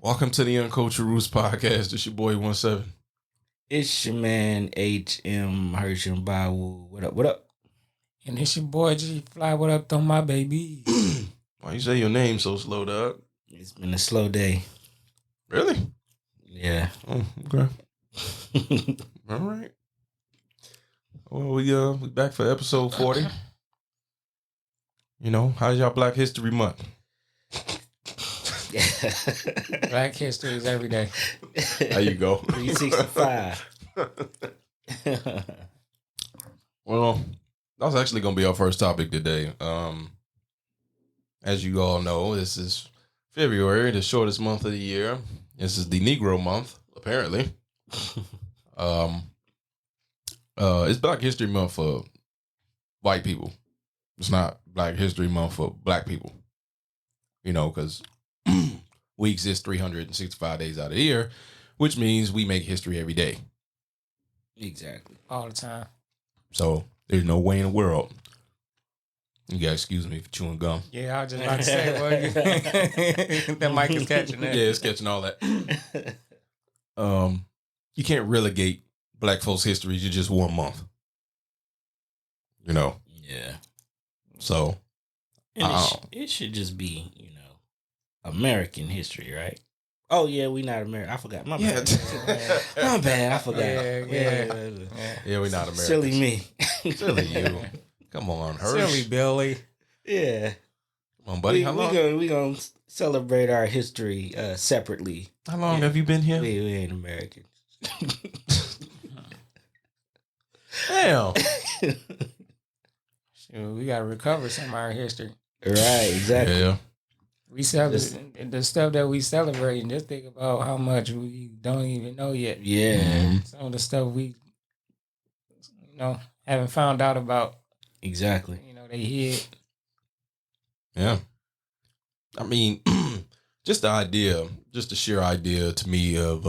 Welcome to the Uncultured Roots podcast. It's your boy 17. It's your man HM Hersham Bawu. What up? What up? And it's your boy G Fly. What up, on my baby? Why you say your name so slow, dog? It's been a slow day. Really? Yeah. Oh, okay. All right. Well, we back for episode 40. You know, how's y'all Black History Month? Black history is every day. There you go. 365. Well, that was actually going to be our first topic today. As you all know, this is February, the shortest month of the year. This is the Negro month, apparently. It's Black History Month for white people. It's not Black History Month for black people. You know, because we exist 365 days out of the year, which means we make history every day. Exactly. All the time. So there's no way in the world. You gotta excuse me for chewing gum. Yeah, I was just about to say, that mic is catching that. Yeah, it's catching all that. You can't relegate black folks' history to just 1 month. You know? Yeah. So And it should just be, American history, right? Oh, yeah, we not American. I forgot. My bad. My bad. I forgot. Yeah, we not American. Silly me. Silly you. Come on, Hirsch. Silly Billy. Yeah. Come on, buddy. How long? We gonna celebrate our history separately. How long have you been here? We ain't Americans. Damn. Shoot, we gotta recover some of our history. Right, exactly. Yeah. We celebrate the stuff that we celebrate, and just think about how much we don't even know yet. Yeah. Some of the stuff we, haven't found out about. Exactly. They hid. Yeah. I mean, just the sheer idea to me of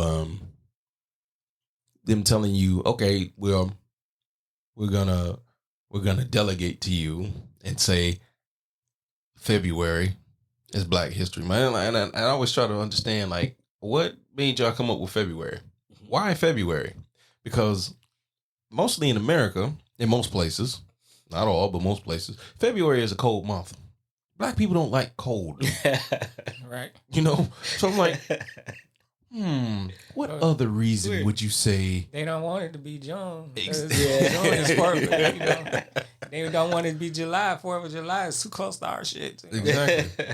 them telling you, okay, well, we're gonna delegate to you and say February is Black History Month. And I always try to understand, like, what made y'all come up with February? Why February? Because mostly in America, in most places, not all, but most places, February is a cold month. Black people don't like cold. Right. So I'm like, what other reason would you say? They don't want it to be June. Yeah. June is perfect. They don't want it to be July. 4th of July is too close to our shit. Exactly.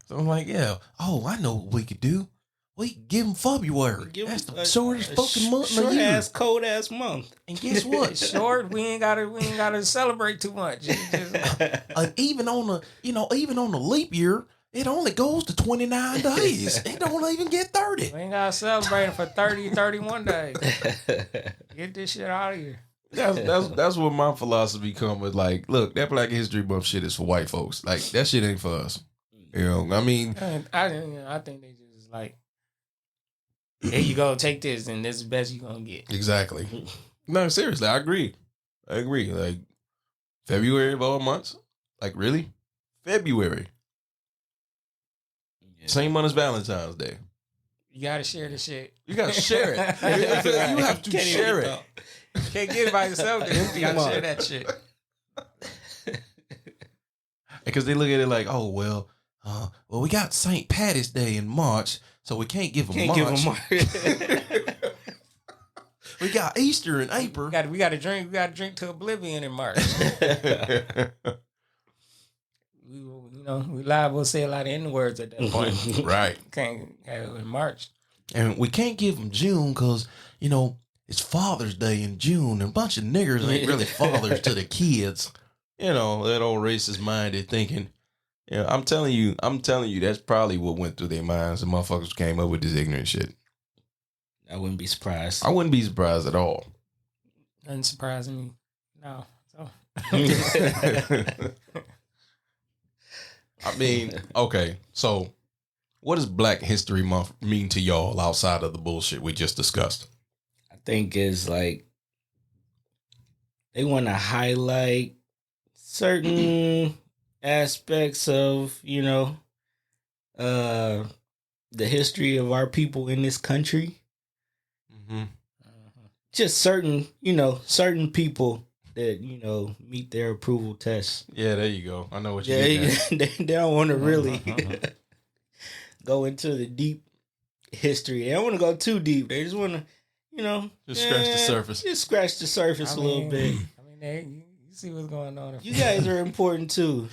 So I'm like, yeah. Oh, I know what we could do. We could give them February. That's the shortest fucking month of the year. Short-ass, cold-ass month. And guess what? Short. We ain't gotta celebrate too much. Even on the leap year, it only goes to 29 days. It don't even get 30. We ain't gotta celebrate it for 30, 31 days. Get this shit out of here. That's what my philosophy come with. Like, look, that Black History Month shit is for white folks. Like, that shit ain't for us. I mean, I think they just like, here you go, take this, and this is the best you gonna get. Exactly. No, seriously, I agree. Like, February of all months? Like, really? February. Yeah. Same month as Valentine's Day. You gotta share the shit. You gotta share it. You have to share it. You can't get it by yourself. You gotta share that shit. Because they look at it like, oh, well, we got St. Patty's Day in March, so we can't give them March. We got Easter in April. We got to drink. We got to drink to oblivion in March. We liable to say a lot of N-words at that point. Right. Can't have it in March. And we can't give them June because, it's Father's Day in June, and a bunch of niggers ain't really fathers to the kids. That old racist minded thinking. Yeah, I'm telling you, that's probably what went through their minds. The motherfuckers came up with this ignorant shit. I wouldn't be surprised. I wouldn't be surprised at all. Nothing surprising me. No. So. I mean, okay. So, what does Black History Month mean to y'all outside of the bullshit we just discussed? I think it's like they want to highlight certain aspects of, the history of our people in this country. Mm-hmm. Just certain people that, meet their approval tests. Yeah, there you go. I know what you're getting at. They don't want to really go into the deep history. They don't want to go too deep. They just want to, just scratch the surface. Just scratch the surface a little bit. You see what's going on. You guys are important too.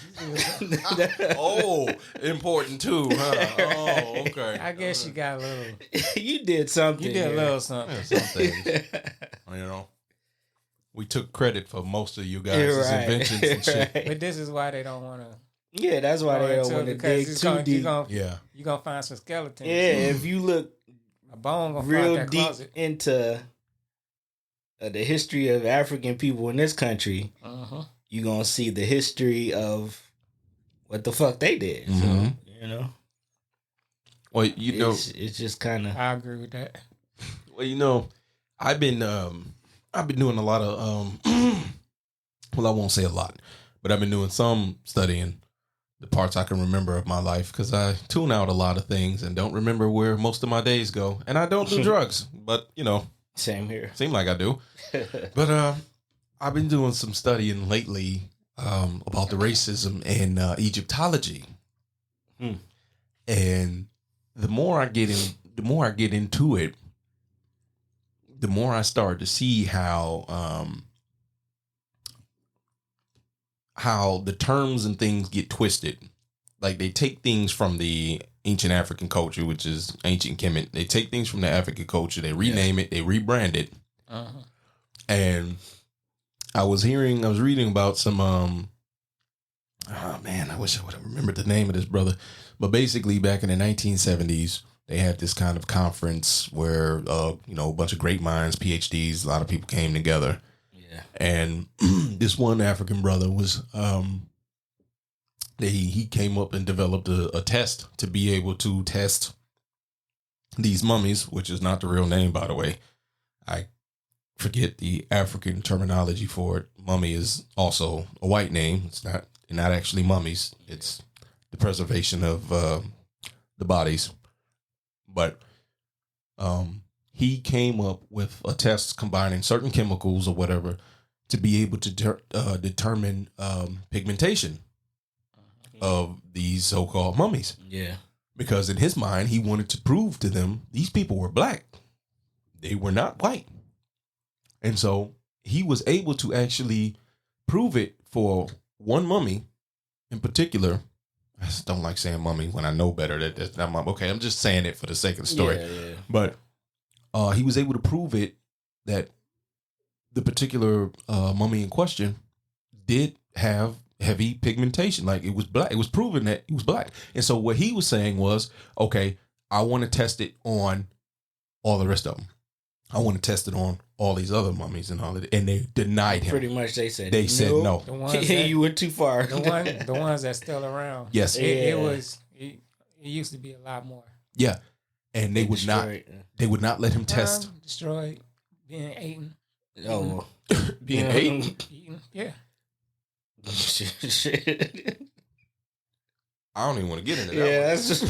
Oh, important too, huh? Oh, okay. I guess you got a little. You did something. You did a little something. Yeah, some things. We took credit for most of you guys' inventions and shit. Right. But this is why they don't want to. Yeah, that's why they don't want to dig too deep. You're going to find some skeletons. Yeah, if you look a bone gonna real find that deep closet. Into the history of African people in this country, you're going to see the history of what the fuck they did. Mm-hmm. So, well, it's just kind of. I agree with that. Well, I've been doing a lot of well, I won't say a lot, but I've been doing some studying the parts I can remember of my life, because I tune out a lot of things and don't remember where most of my days go. And I don't do drugs, but same here. Seem like I do. But I've been doing some studying lately about the racism in Egyptology. And the more I get into it, the more I start to see how the terms and things get twisted. Like, they take things from the ancient African culture, which is ancient Kemet. They take things from the African culture, they rename it, they rebrand it. And I was reading about some, oh man, I wish I would have remembered the name of this brother. But basically, back in the 1970s, they had this kind of conference where, a bunch of great minds, PhDs, a lot of people came together. Yeah. And this one African brother was, he came up and developed a test to be able to test these mummies, which is not the real name, by the way. I forget the African terminology for it. Mummy is also a white name. It's not actually mummies. It's the preservation of the bodies. But he came up with a test combining certain chemicals or whatever to be able to determine pigmentation of these so-called mummies. Yeah. Because in his mind, he wanted to prove to them these people were black. They were not white. And so he was able to actually prove it for one mummy in particular. I just don't like saying mummy when I know better. That's not mummy. Okay, I'm just saying it for the sake of the story. Yeah. But he was able to prove it that the particular mummy in question did have heavy pigmentation. Like, it was black. It was proven that he was black. And so what he was saying was, okay, I want to test it on all the rest of them. I want to test it on all these other mummies and all of it. And they denied him. Pretty much they said no. The ones that, you went too far. The ones that's still around. Yes. It used to be a lot more. Yeah. And they would not let him test. Destroyed, being eaten. Oh. Being eaten? Yeah. Shit. I don't even want to get into that. Yeah, that's just.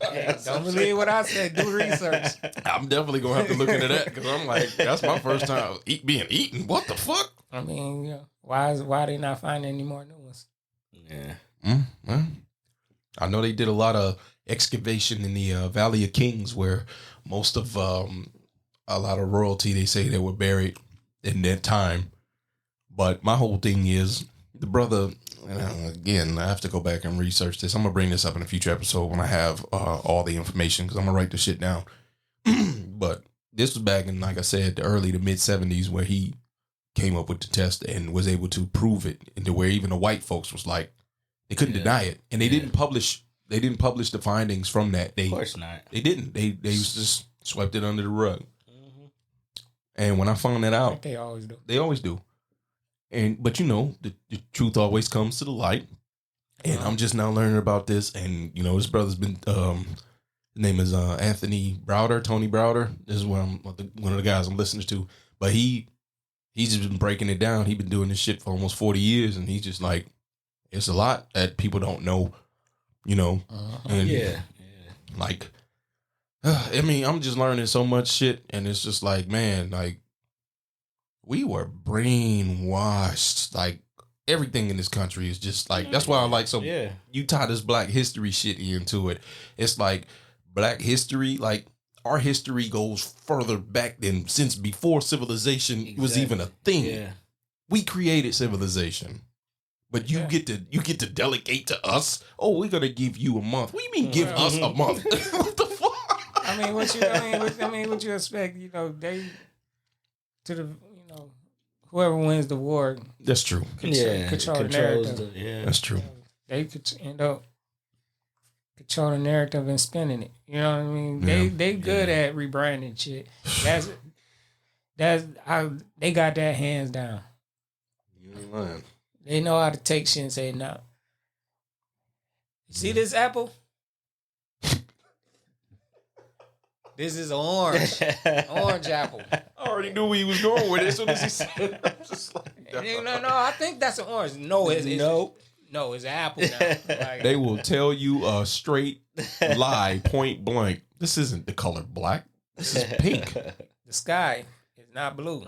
Hey, don't believe what I said. Do research. I'm definitely gonna have to look into that, because I'm like, that's my first time being eaten. What the fuck? I mean, why they not finding any more new ones? Yeah. Well, I know they did a lot of excavation in the Valley of Kings, where most of a lot of royalty, they say they were buried in that time. But my whole thing is, the brother, again, I have to go back and research this. I'm going to bring this up in a future episode when I have all the information, because I'm going to write the shit down. But this was back in, like I said, the early to mid 70s, where he came up with the test and was able to prove it, into where even the white folks was like, they couldn't deny it. And they didn't publish the findings from that. Of course not. They didn't. They just swept it under the rug. Mm-hmm. And when I found that out, like they always do. They always do. But the truth always comes to the light. And I'm just now learning about this. And, his brother's been, his name is Tony Browder. This is one of the guys I'm listening to. But he's just been breaking it down. He's been doing this shit for almost 40 years. And he's just like, it's a lot that people don't know, And Like, I mean, I'm just learning so much shit, and it's just like, man, like, we were brainwashed. Like, everything in this country is just like, that's why I like, so you tie this Black history shit into it. It's like Black history, like, our history goes further back than since before civilization was even a thing. Yeah. We created civilization. But you get to delegate to us. Oh, we're gonna give you a month. What do you mean give us a month? What the fuck? What you expect? Whoever wins the war. That's true. Control the narrative. That's true. They could end up control the narrative and spinning it. You know what I mean? They good at rebranding shit. They got that hands down. You ain't lying. They know how to take shit and say no. See this apple? This is orange. Orange apple. I already knew where he was going with it as soon as he said it. I'm just like, no, I think that's an orange. No, it's an apple now. Like, they will tell you a straight lie, point blank. This isn't the color black. This is pink. The sky is not blue.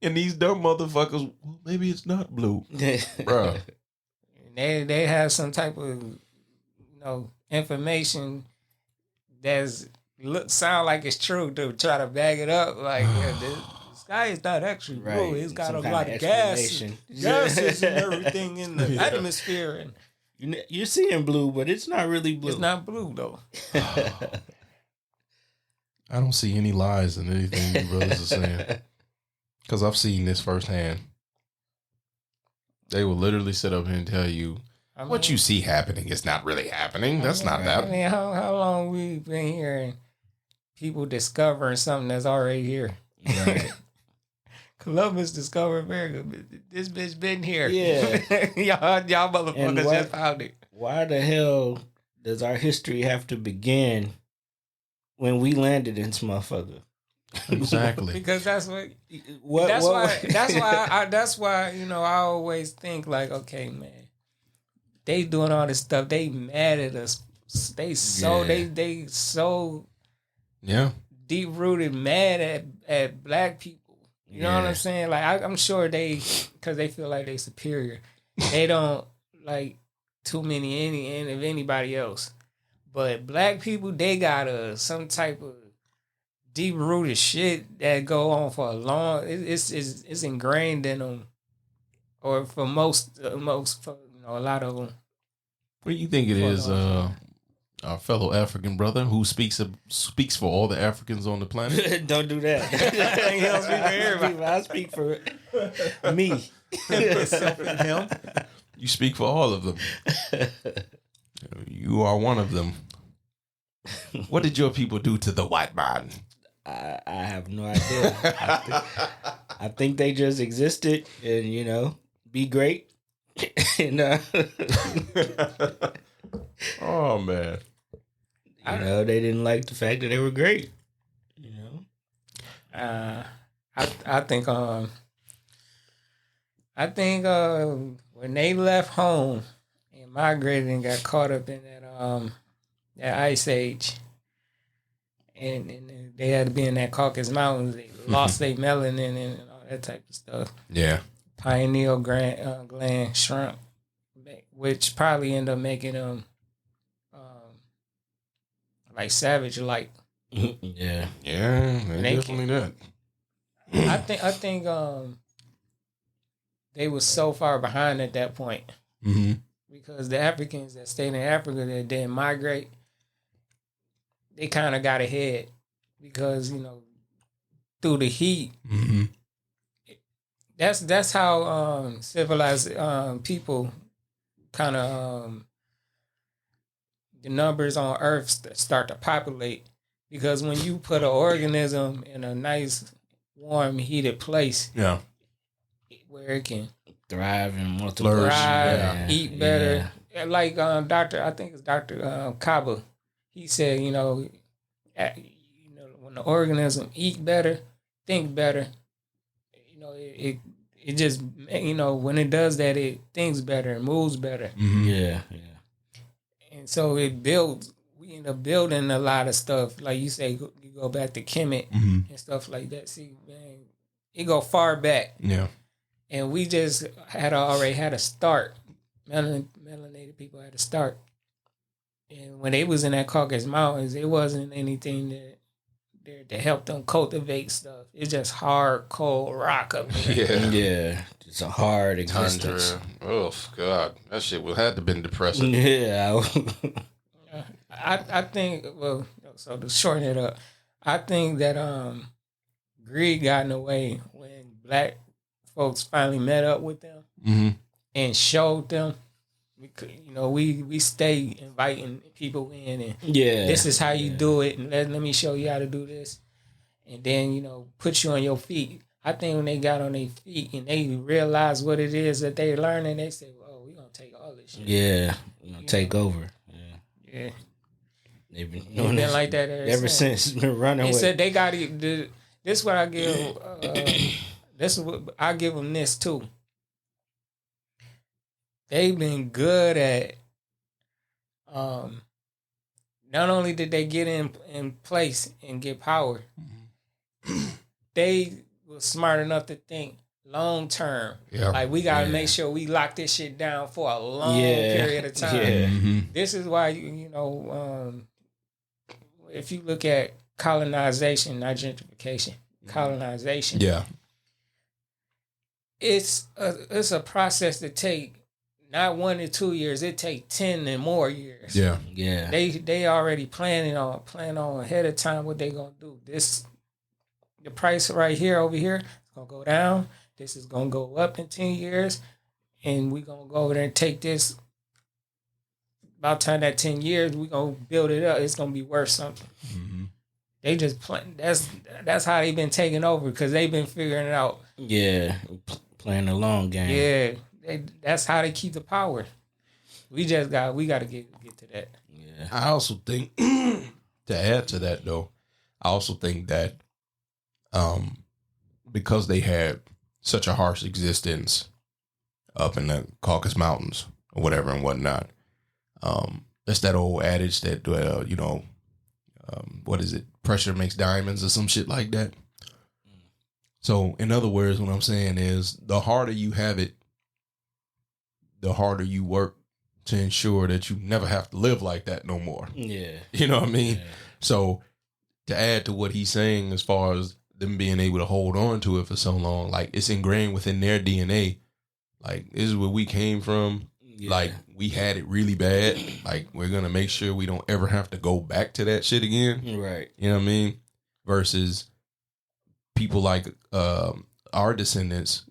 And these dumb motherfuckers, well, maybe it's not blue. Bruh. They have some type of information that's sound like it's true to try to bag it up. Like the sky is not actually blue. It's got some a lot of gases and everything in the atmosphere. And you're seeing blue, but it's not really blue. It's not blue though. I don't see any lies in anything you brothers are saying. Because I've seen this firsthand. They will literally sit up here and tell you, what you see happening is not really happening. That's not that. I mean, how long we been hearing people discovering something that's already here? Right. Columbus discovered America. This bitch been here. Yeah. y'all motherfuckers just found it. Why the hell does our history have to begin when we landed in this motherfucker? Exactly. Because that's why I always think like, okay, man, they doing all this stuff. They mad at us. They so deep rooted mad at black people. You know what I'm saying? Like I'm sure because they feel like they superior. They don't like too many of anybody else. But black people, they got some type of deep rooted shit that go on for a long. It's ingrained in them, or for most a lot of them. What do you think it is, our fellow African brother who speaks for all the Africans on the planet? Don't do that. He don't speak for everybody. I speak for me. Him. You speak for all of them. You are one of them. What did your people do to the white man? I have no idea. I think they just existed and, be great. And, oh, man. They didn't like the fact that they were great. I think when they left home and migrated and got caught up in that ice age, and they had to be in that Caucasus Mountains, they lost their melanin and all that type of stuff. Yeah. Pineal gland shrunk, which probably ended up making them like savage-like. Yeah. Yeah, definitely that. I think they were so far behind at that point. Mm-hmm. Because the Africans that stayed in Africa that didn't migrate, they kind of got ahead because, through the heat, mm-hmm. That's how civilized people kind of the numbers on Earth start to populate, because when you put an organism in a nice, warm, heated place, where it can thrive and multiply, eat better, like I think it's Dr. Kaba, he said, when the organism eat better, think better, it just, when it does that, it thinks better and moves better. Mm-hmm. Yeah. And so it builds. We end up building a lot of stuff. Like you say, you go back to Kemet and stuff like that. See, man, it go far back. Yeah. And we just already had a start. Melanated people had a start. And when they was in that Caucasus Mountains, it wasn't anything that helped them cultivate stuff. It's just hard, cold rock up there. Yeah. It's a hard existence. Oh, God. That shit would have to been depressing. Yeah. I think, well, so to shorten it up, I think that greed got in the way when black folks finally met up with them and showed them. We stay inviting people in, and this is how you do it, and let me show you how to do this, and then put you on your feet. I think when they got on their feet and they realized what it is that they're learning, they said, "Oh, we're gonna take all this shit." Yeah, take over. Yeah. They've been doing been like that ever since. Been running. They with. said they got it. This is what I give. This is what I give them. This too. They've been good at. Not only did they get in place and get power, they were smart enough to think long term. Yeah. Like we gotta make sure we lock this shit down for a long period of time. Yeah. This is why if you look at colonization, not gentrification, colonization. Yeah. It's a process that take not 1 to 2 years. It take 10 and more years. Yeah. Yeah. They already planning on ahead of time what they gonna do. The price right here over here is gonna go down. This is gonna go up in 10 years, and we gonna go over there and take this. About time that 10 years, we gonna build it up. It's gonna be worth something. Mm-hmm. They just plan. That's how they've been taking over because they've been figuring it out. Yeah, playing the long game. Yeah, that's how they keep the power. We got to get to that. Yeah. I also think to add to that though, I also think that because they had such a harsh existence up in the Caucasus Mountains or whatever and whatnot. It's that old adage that, what is it? Pressure makes diamonds or some shit like that. So in other words, what I'm saying is the harder you have it, the harder you work to ensure that you never have to live like that no more. Yeah. You know what I mean? Yeah. So to add to what he's saying, as far as them being able to hold on to it for so long, like it's ingrained within their DNA. Like this is where we came from. Yeah. Like we had it really bad. Like we're going to make sure we don't ever have to go back to that shit again. Right. You know what I mean? Versus people like our descendants,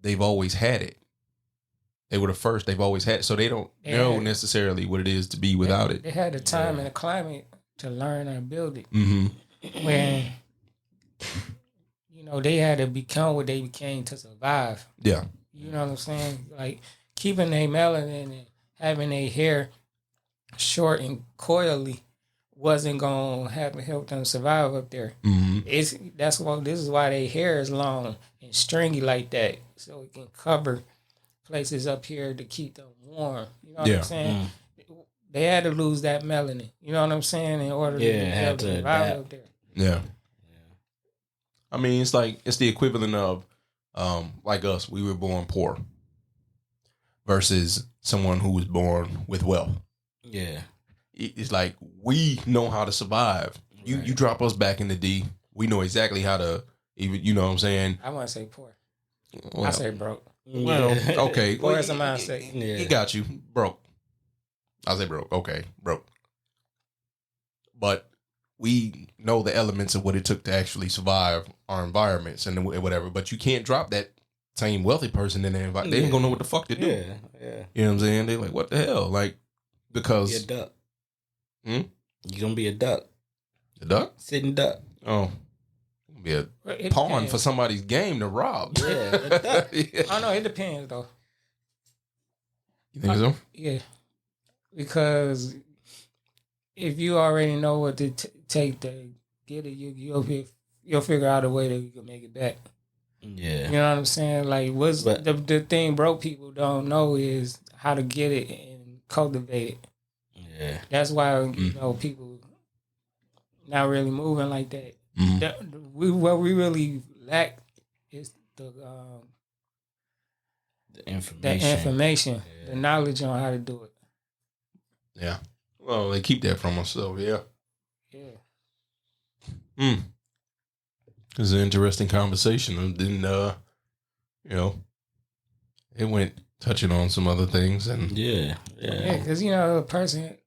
they've always had it. They were the first. They've always had it. So they don't know necessarily what it is to be without it. They had the time and the climate to learn and build it. Mm-hmm. When, they had to become what they became to survive. Yeah. You know what I'm saying? Like keeping their melanin and having their hair short and coily wasn't gonna help them survive up there. Mm-hmm. This is why their hair is long and stringy like that, so it can cover places up here to keep them warm. You know what I'm saying? They had to lose that melanin. You know what I'm saying? In order to survive up there. Yeah. I mean, it's the equivalent of like us. We were born poor versus someone who was born with wealth. Yeah. It's like we know how to survive. Right. You drop us back in the D, we know exactly how to even. You know what I'm saying? I want to say poor. I say broke. Well, okay. Poor is a mindset. He got you broke. I say broke. Okay, broke. But we know the elements of what it took to actually survive our environments and whatever. But you can't drop that same wealthy person in their environment. They ain't gonna know what the fuck to do. Yeah. You know what I'm saying? They're like, what the hell? Like, because you're a duck. You're gonna be a duck. A duck? Sitting duck. Oh. Be a pawn for somebody's game to rob. Yeah. A duck. Yeah. I know it depends though. You think so? Yeah. Because if you already know what to take to get it, you'll figure out a way that you can make it back. Yeah. You know what I'm saying? Like, the thing broke people don't know is how to get it and cultivate it. Yeah. That's why, you know, people not really moving like that. What we really lack is the information, the knowledge on how to do it. Yeah. Well, they keep that from us, so yeah. Yeah. It was an interesting conversation. And then, you know, it went touching on some other things. And yeah. Because, you know, a person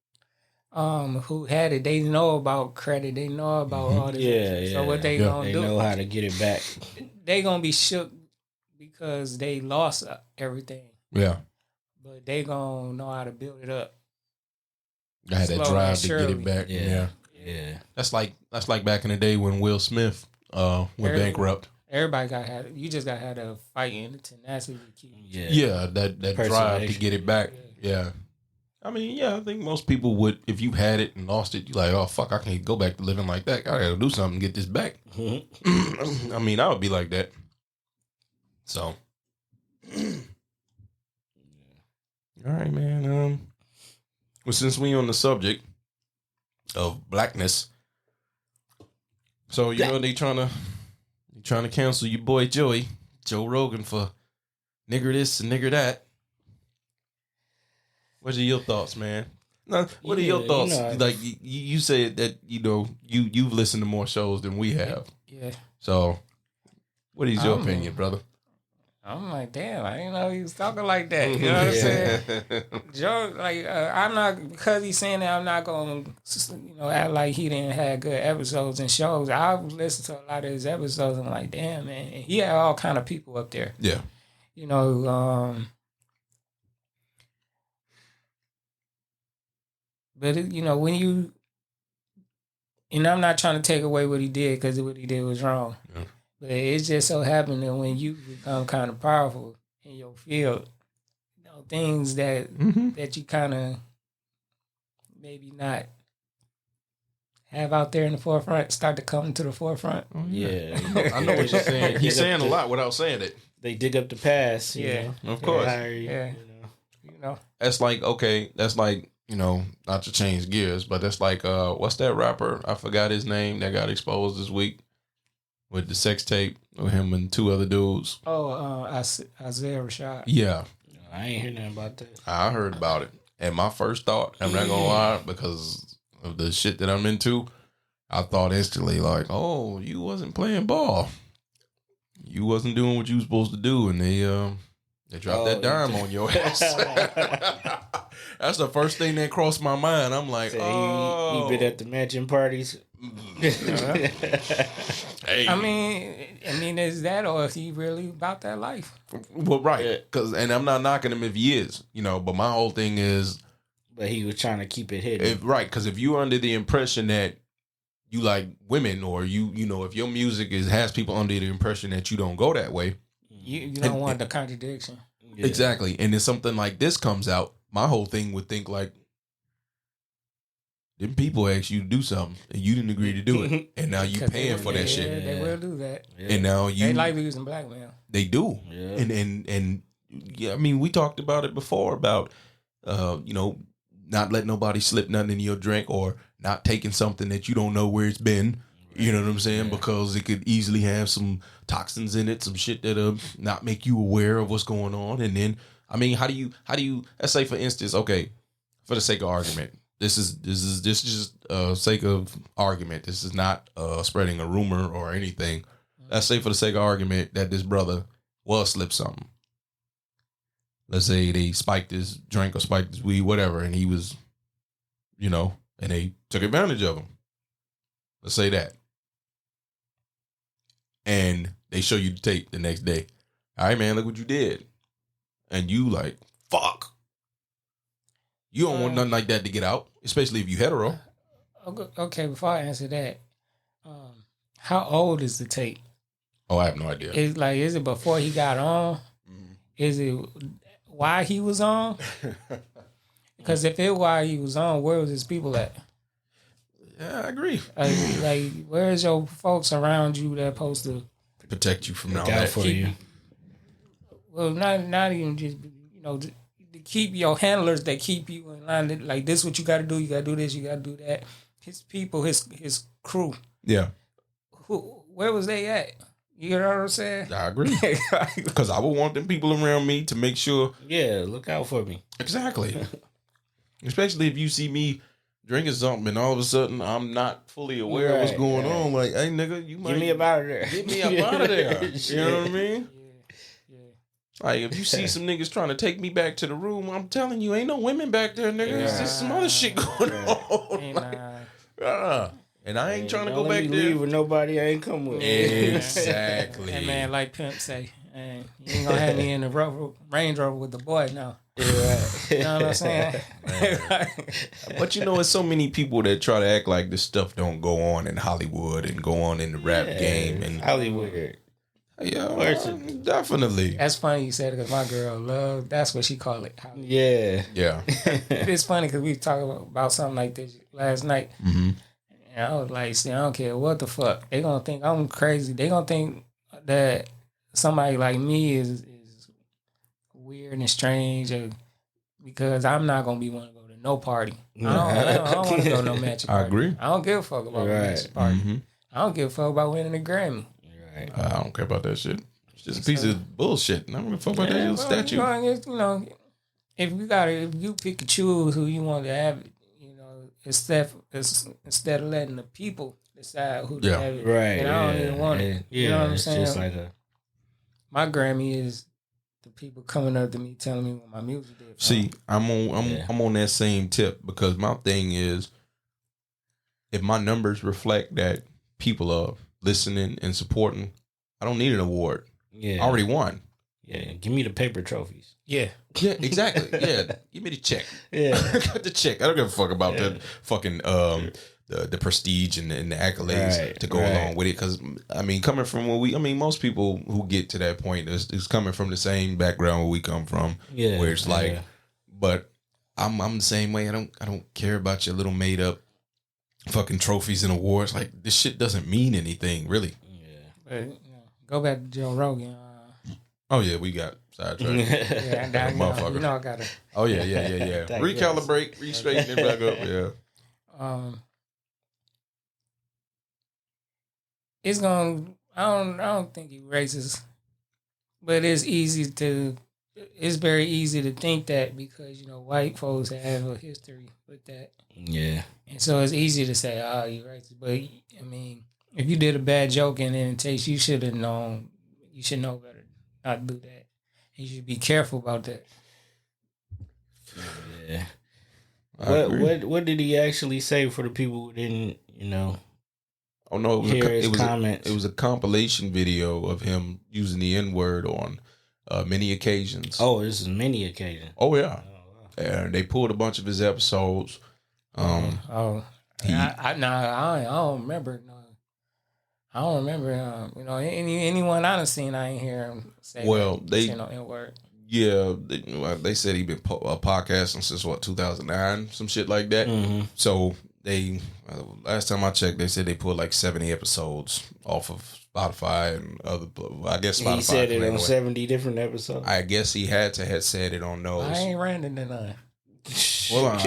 who had it, they know about credit. They know about all this. Yeah. So what they going to do? They know how to get it back. They going to be shook because they lost everything. Yeah. But they going to know how to build it up. I had that drive to get it back. Yeah. That's like back in the day when Will Smith went bankrupt. Everybody you just got to have a fight and the tenacity to keep. Yeah, that drive to get it back. Yeah. I mean, I think most people would, if you had it and lost it, you're like, oh, fuck, I can't go back to living like that. I got to do something to get this back. I mean, I would be like that. So. All right, man. Well, since we on the subject of blackness, so you know they trying to cancel your boy Joe Rogan for nigger this and nigger that. What are your thoughts, man? What are your thoughts? You know, like you said that you've listened to more shows than we have. Yeah. So, what is your opinion, brother? I'm like, damn, I didn't know he was talking like that. You know what I'm saying? Joe, like, I'm not, because he's saying that, I'm not going to, act like he didn't have good episodes and shows. I listened to a lot of his episodes and I'm like, damn, man. And he had all kind of people up there. Yeah. But, when you, and I'm not trying to take away what he did because what he did was wrong. Yeah. But it just so happened that when you become kind of powerful in your field, things that that you kind of maybe not have out there in the forefront start to come to the forefront. Yeah. I know what you're saying. He's saying a lot without saying it. They dig up the past. You know? Of course. That's like, okay, that's like, not to change gears, but that's like, what's that rapper? I forgot his name that got exposed this week. With the sex tape with him and two other dudes. Isaiah Rashad. Yeah. I ain't hear nothing about that. I heard about it. And my first thought, I'm not going to lie, because of the shit that I'm into, I thought instantly like, oh, you wasn't playing ball. You wasn't doing what you was supposed to do. And they dropped that dime on your ass. That's the first thing that crossed my mind. I'm like, he been at the mansion parties. Hey. I mean, is that or is he really about that life? Well, right. And I'm not knocking him if he is, but my whole thing is. But he was trying to keep it hidden. Right. Because if you're under the impression that you like women or if your music has people under the impression that you don't go that way. You don't want the contradiction. Yeah. Exactly. And then something like this comes out, my whole thing would think like, them people asked you to do something and you didn't agree to do it. And now you paying for that shit. Yeah, they will do that. Yeah. And now they like using blackmail. They do. Yeah. And I mean, we talked about it before about, not letting nobody slip nothing in your drink or not taking something that you don't know where it's been. You know what I'm saying? Yeah. Because it could easily have some toxins in it, some shit that'll not make you aware of what's going on. And then, I mean, how do you, let's say for instance, okay, for the sake of argument, this is just sake of argument. This is not spreading a rumor or anything. Let's say for the sake of argument that this brother was slipped something. Let's say they spiked his drink or spiked his weed, whatever, and he was, and they took advantage of him. Let's say that. And they show you the tape the next day. All right, man, look what you did. And you like, fuck. You don't want nothing like that to get out, especially if you hetero. Okay, before I answer that, how old is the tape? Oh, I have no idea. Is it before he got on? Mm-hmm. Is it why he was on? Because if it while he was on, where was his people at? Yeah, I agree. Like where's your folks around you that supposed to protect you from all Look out that. for you. Well, not even just, to keep your handlers that keep you in line. Like, this is what you got to do. You got to do this. You got to do that. His people, his crew. Yeah. Where was they at? You know what I'm saying? I agree. Because I would want them people around me to make sure. Yeah, look out for me. Exactly. Especially if you see me drinking something and all of a sudden I'm not fully aware of what's going on. Like, hey, nigga, you might get me up out of there. Get me up out of there. You know what I mean? Yeah. Like, if you see some niggas trying to take me back to the room, I'm telling you, ain't no women back there, nigga. It's just some other shit going on. And I ain't trying to go back there. Leave with nobody I ain't come with. Exactly. And man, like Pimp say, you ain't gonna have me in the Range Rover with the boy now. Right. You know what I'm saying? But it's so many people that try to act like this stuff don't go on in Hollywood and go on in the rap game and Hollywood. Yeah, definitely. That's funny you said it because my girl love. That's what she call it. Hollywood. Yeah. It's funny because we talked about something like this last night. Mm-hmm. And I was like, see, I don't care what the fuck. They gonna think I'm crazy. They gonna think that somebody like me is weird and strange because I'm not gonna be want to go to no party. I don't want to go to no match party. I agree. I don't give a fuck about the match party. Mm-hmm. I don't give a fuck about winning a Grammy. Right. I don't care about that shit. It's just a piece of bullshit. I don't give a fuck about that little statue. If you pick and choose who you want to have it, instead of letting the people decide who to have it. Right. And I don't even want it. You know what I'm saying? Just like my Grammy is the people coming up to me telling me what my music did. See, I'm on that same tip because my thing is if my numbers reflect that people are listening and supporting, I don't need an award. Yeah. I already won. Yeah. Give me the paper trophies. Yeah. Yeah, exactly. Yeah. Give me the check. Yeah. Got the check. I don't give a fuck about the fucking the prestige and the accolades to go along with it. Because coming from most people who get to that point is coming from the same background where we come from. Yeah. Where it's like, but I'm the same way. I don't care about your little made up fucking trophies and awards. Like, this shit doesn't mean anything, really. Yeah. But go back to Joe Rogan. Oh yeah, we got sidetracked. Yeah, motherfucker. I got it. Oh yeah. Recalibrate, re-straighten it back up. Yeah. It's gonna. I don't think he racist, but it's very easy to think that because white folks have a history with that. Yeah. And so it's easy to say, "Oh, you racist," but if you did a bad joke and then it takes, you should have known. You should know better not to do that. You should be careful about that. Yeah. What did he actually say for the people who didn't, Oh no, it was a compilation video of him using the N-word on many occasions. Oh, this is many occasions. Oh yeah. And they pulled a bunch of his episodes. I don't remember. No. I don't remember. Anyone I done seen, I ain't hear him say. Well, say no N-word. Yeah, they said he been podcasting since 2009, some shit like that. Mm-hmm. So they last time I checked, they said they pulled like 70 episodes off of Spotify and other. I guess Spotify. He said it on 70 different episodes. I guess he had said it on those. I ain't ranting in none. Well,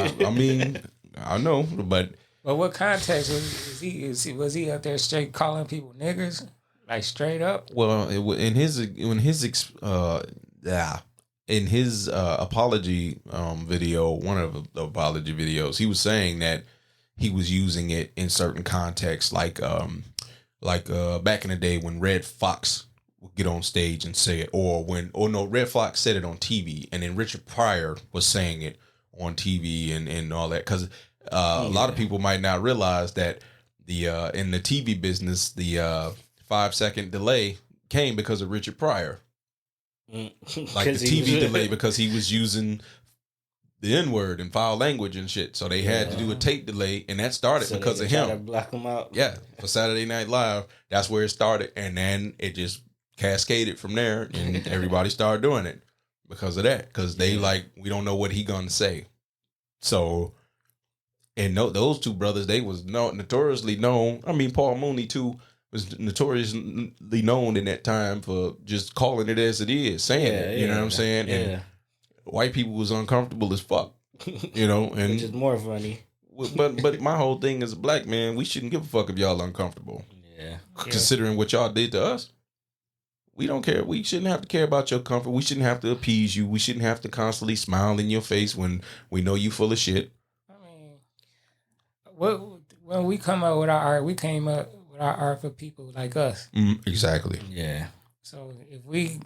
I know, but what context was he? Was he out there straight calling people niggers, like straight up? Well, in his apology video, one of the apology videos, he was saying that he was using it in certain contexts, like back in the day when Red Fox would get on stage and say it, Red Fox said it on TV, and then Richard Pryor was saying it on TV and all that, because a lot of people might not realize that in the TV business, the 5-second delay came because of Richard Pryor. Like the TV delay, because he was using the N-word and foul language and shit. So they had to do a tape delay, and that started because of him. To block him out. Yeah, for Saturday Night Live, that's where it started, and then it just cascaded from there, and everybody started doing it because of that. Because they we don't know what he gonna say. So, and those two brothers, they was notoriously known. Paul Mooney too, was notoriously known in that time for just calling it as it is, saying it. You know what I'm saying? Yeah. And white people was uncomfortable as fuck. You know, and which is more funny. But my whole thing as a black man, we shouldn't give a fuck if y'all uncomfortable. Yeah. Considering what y'all did to us. We don't care. We shouldn't have to care about your comfort. We shouldn't have to appease you. We shouldn't have to constantly smile in your face when we know you full of shit. I mean, when we come up with our art, we came up with our art for people like us. Exactly. Yeah. So if we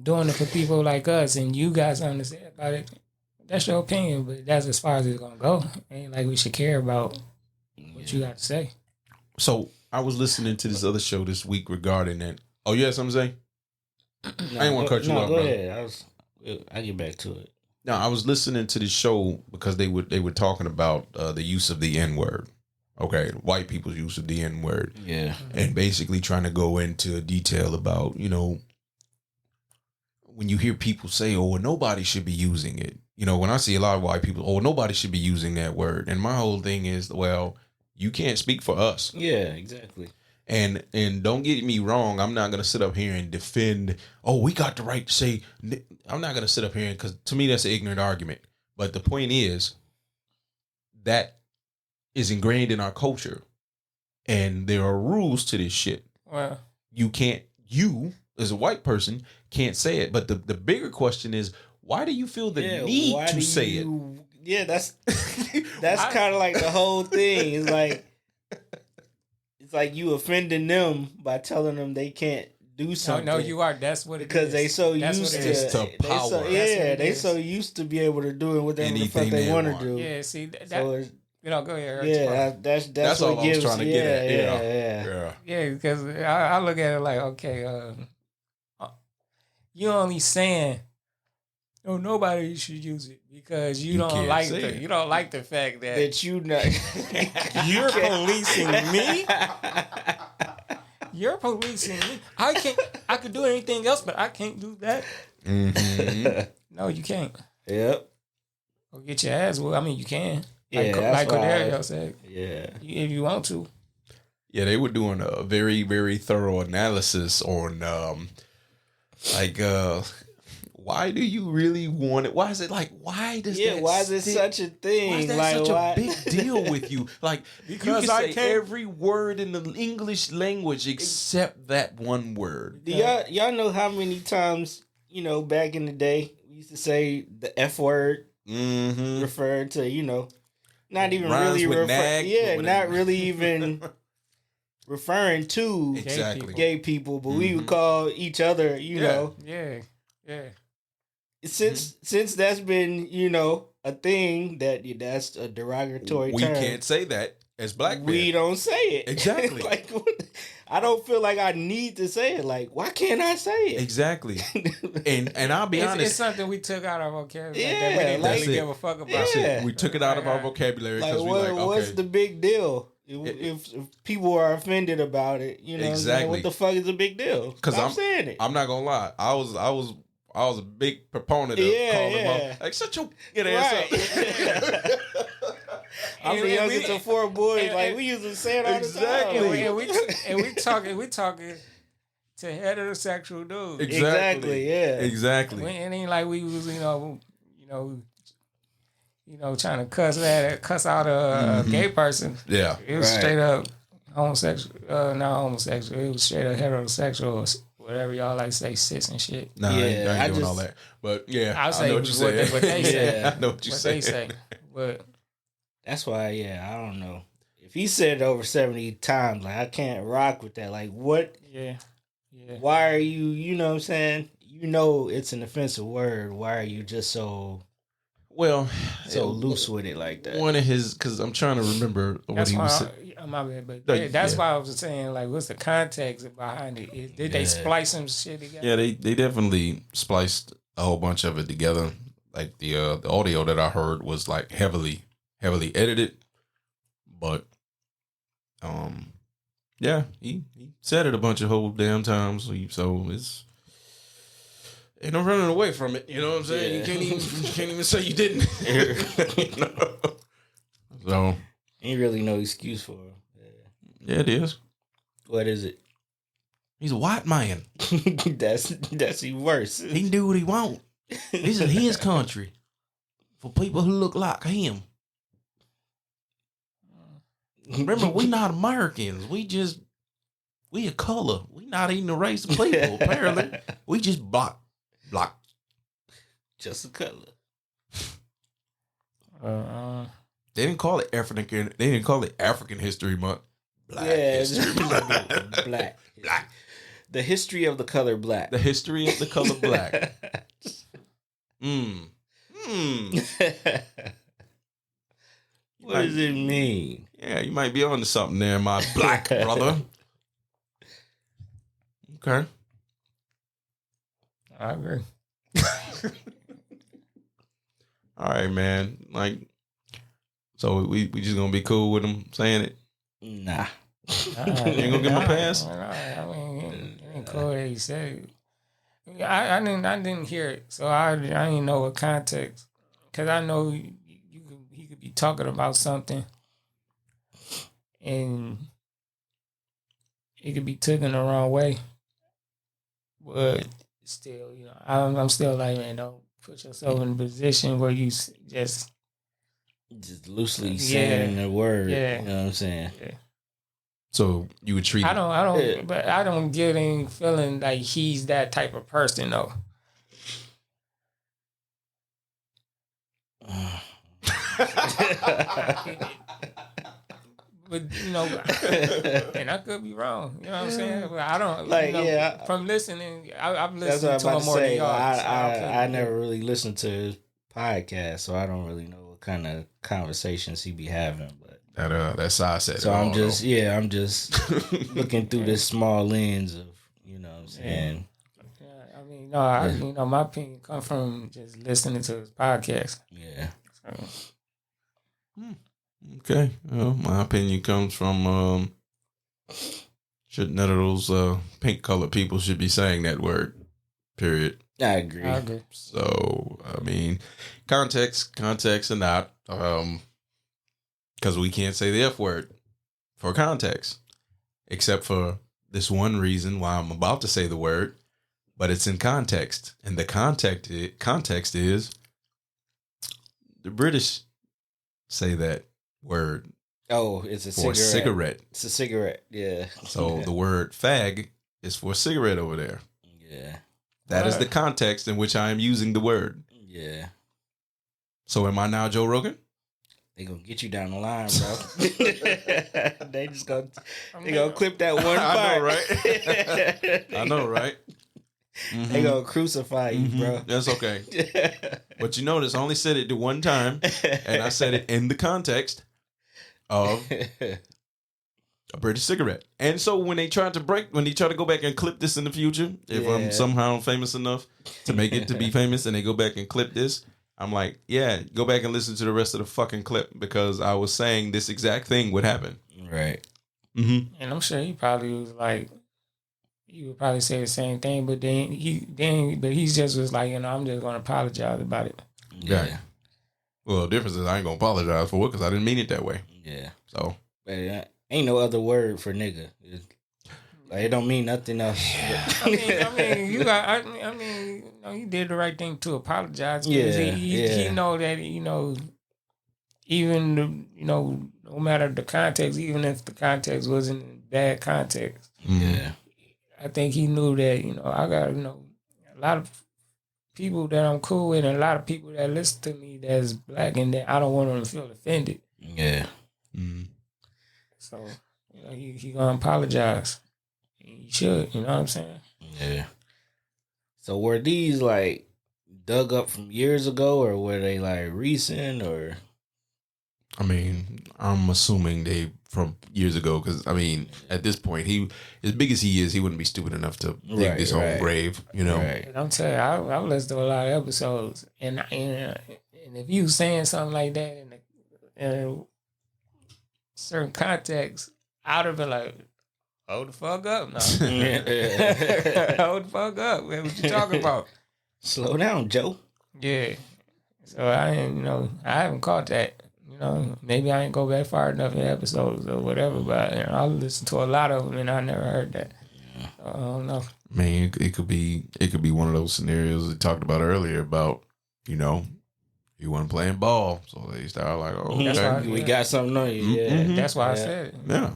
doing it for people like us and you guys understand about it, that's your opinion, but that's as far as it's gonna go. Ain't like we should care about what you got to say. So I was listening to this other show this week regarding that. Oh, you had something to say? I ain't want to cut you off, go brother. ahead. I'll get back to it. No, I was listening to this show because they were talking about the use of the N-word. Okay, white people's use of the N-word. Yeah. And basically trying to go into detail about, you know, when you hear people say, oh, well, nobody should be using it. You know, when I see a lot of white people, oh, nobody should be using that word. And my whole thing is, well, you can't speak for us. Yeah, exactly. And don't get me wrong, I'm not going to sit up here and defend, oh, we got the right to say, I'm not going to sit up here because to me that's an ignorant argument. But the point is that is ingrained in our culture. And there are rules to this shit. Well, You as a white person can't say it. But the bigger question is, why do you feel the need to say it? Yeah, that's kind of like the whole thing. It's like you offending them by telling them they can't do something. No, you are. That's what it because is. they so That's used what it is. to power. They so used to be able to do whatever the fuck Anything they they want to want. do. Yeah, see that. So it's, Go ahead. yeah, that's all what I was gives. trying to get at. Yeah. Yeah, because I look at it like, okay, you only saying, oh, nobody should use it because you don't can't like say it. you don't like the fact that That you not you're policing me. You're policing me. I could do anything else, but I can't do that. Mm-hmm. No, you can't. Yep. Go get your ass. Well, I mean, you can. Yeah, Like Cordelia said. Yeah. If you want to. Yeah, they were doing a very, very thorough analysis on why do you really want it? Why is it like, why does that why is it stick? such a thing? Why is that like, such why? a big deal with you? Like, Because you I can say can't- every word in the English language except that one word. Do y'all know how many times, back in the day, we used to say the F word, referring to, not even Rhymes really with nag, or not whatever. really even referring to Exactly. gay people, but we would call each other, know. Yeah. Since that's been, a thing that's a derogatory We term. can't say that as black men. We don't say it. Exactly. Like, I don't feel like I need to say it. Like, why can't I say it? Exactly. And I'll be honest. It's something we took out of our vocabulary. Yeah, that we didn't like- really give a fuck about. That's Yeah. it. We took it out of our vocabulary Like, because what's the big deal? If people are offended about it, Exactly. what the fuck is a big deal? 'Cause I'm saying it. I'm not gonna lie. I was a big proponent of calling them up. Like, shut your ass up. I'm the youngest of four boys. Like, we used to say it all the time. We talking to heterosexual dudes. Exactly. Yeah. Exactly. It ain't like we was trying to cuss out a gay person. Yeah. It was Right. straight up homosexual. Not homosexual. It was straight up heterosexual. Whatever y'all like to say, cis and shit. Nah, I Yeah, ain't I doing just- all that. But yeah, I'll I say know what what you say. they say. Yeah. I know what you What say. they say. But That's why, I don't know. If he said it over 70 times, like, I can't rock with that. Like, what? yeah. Why are you, you know what I'm saying? You know it's an offensive word. Why are you just so Well, loose with it like that? one of his, because I'm trying to remember what That's he why. was saying. My bad, but No, that's yeah. why I was saying, like, what's the context behind it? Did they splice some shit together? Yeah, they definitely spliced a whole bunch of it together. Like the audio that I heard was like heavily edited, but yeah, he said it a bunch of whole damn times. So it's ain't no running away from it. You know what I'm saying? Yeah. You can't even say you didn't. You know? So Ain't really no excuse for him. yeah, it is. What is it? He's a white man. That's even worse. He can do what he want. This is his country for people who look like him. Remember, we not Americans. We a color. We not even a race of people. Apparently, we just block. Just a color. They didn't call it African. They didn't call it African History Month. Black History Month. Black. The history of the color black. The history of the color black. What does it mean? Yeah, you might be on to something there, my black brother. Okay. I agree. All right, man. Like, so we just gonna be cool with him saying it? Nah. You ain't gonna give him a pass? I mean, it ain't cool that he said it. I didn't hear it, so I didn't know what context. Because I know he could be talking about something, and it could be taken the wrong way. But still, I'm still like, man, don't put yourself in a position where you just loosely saying the word. Yeah. You know what I'm saying? Yeah. So you would treat I don't, but I don't get any feeling like he's that type of person though. But and I could be wrong. You know what I'm saying? But I don't like. From listening, I've listened to him more than y'all. I never really listened to his podcast, so I don't really know what kind of conversations he be having. But that side said. So I'm just looking through this small lens of what I'm saying. Yeah, I mean, my opinion comes from just listening to his podcast. Yeah. So. Okay. Well, my opinion comes from none of those pink colored people should be saying that word. Period. I agree. So I mean, context or not, because we can't say the F word for context, except for this one reason why I'm about to say the word, but it's in context, and the context is the British say that word. Oh, it's a for cigarette. It's a cigarette, yeah. So the word fag is for cigarette over there. Yeah. That is the context in which I am using the word. Yeah. So am I now Joe Rogan? They gonna get you down the line, bro. They just gonna clip that one part. I know, right? Mm-hmm. They gonna crucify you, bro. That's okay. But you notice I only said it the one time, and I said it in the context of a British cigarette. And so when they try to go back and clip this in the future, if I'm somehow famous enough to make it to be famous, and they go back and clip this, I'm like, yeah, go back and listen to the rest of the fucking clip, because I was saying this exact thing would happen. Right. Mm-hmm. And I'm sure he probably was like, he would probably say the same thing, but he just was like, I'm just going to apologize about it. Yeah. Well, the difference is I ain't going to apologize for it because I didn't mean it that way. Yeah. So. But ain't no other word for nigga. It don't mean nothing else. He did the right thing to apologize. Yeah. He know that, even, no matter the context, even if the context wasn't in bad context. Yeah. I think he knew that, I got, a lot of people that I'm cool with and a lot of people that listen to me that's black, and that I don't want them to feel offended. Yeah. Mm. So, he gonna apologize. He should, you know what I'm saying? Yeah. So were these like dug up from years ago, or were they like recent, or? I mean, I'm assuming they from years ago, because at this point, he, as big as he is, he wouldn't be stupid enough to dig his own grave, Right. And I'm telling you, I've listened to a lot of episodes, and if you saying something like that in a certain context, I'd have been like, hold the fuck up now. Hold the fuck up, man. What you talking about? Slow down, Joe. Yeah. So I haven't caught that. You know, maybe I ain't go back far enough in episodes or whatever, but you know, I listened to a lot of them and I never heard that. So, I don't know. Man, it could be one of those scenarios we talked about earlier about, you know, you wasn't playing ball, so they start like, oh, okay. We got something on you. Yeah, Mm-hmm. That's why I said it. Yeah.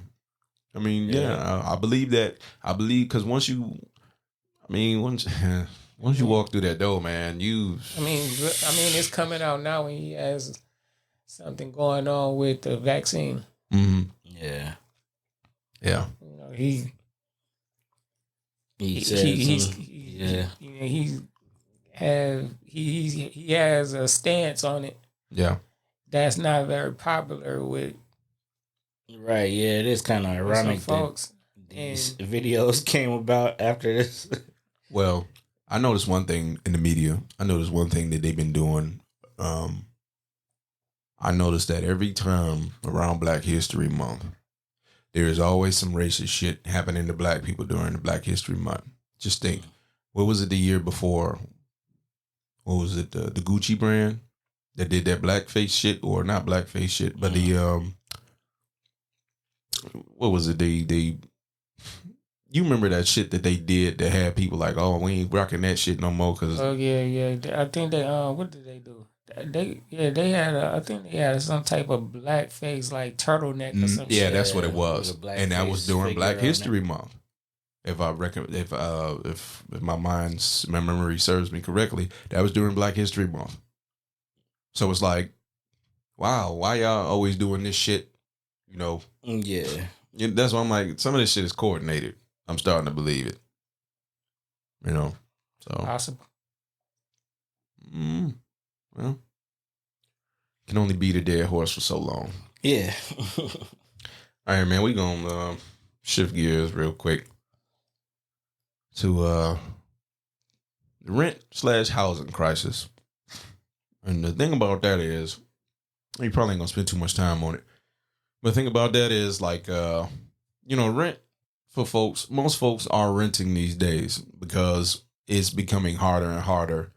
I mean, I believe that. I believe because once you walk through that door, man, I mean, it's coming out now when he has something going on with the vaccine. Mm-hmm. Yeah. You know, he has a stance on it. Yeah. That's not very popular with. Right. Yeah, it is kind of ironic folks. These videos came about after this. Well, I noticed one thing in the media. I noticed one thing that they've been doing. I noticed that every time around Black History Month, there is always some racist shit happening to Black people during the Black History Month. Just think, what was it the year before? What was it? The Gucci brand that did that blackface shit, or not blackface shit, but the what was it? They you remember that shit that they did that had people like, oh, we ain't rocking that shit no more because. Oh yeah. I think they what did they do? They had I think they had some type of blackface like turtleneck or something. Yeah, that's what it was, and that was during Black History Month. If I reckon, if my memory serves me correctly, that was during Black History Month. So it's like, wow, why y'all always doing this shit? You know? Yeah. That's why I'm like, some of this shit is coordinated. I'm starting to believe it. You know, so possible. Well, can only beat a dead horse for so long. Yeah. All right, man. We gonna shift gears real quick to the rent/housing crisis. And the thing about that is, you probably ain't gonna spend too much time on it. But the thing about that is, like, rent for folks. Most folks are renting these days because it's becoming harder and harder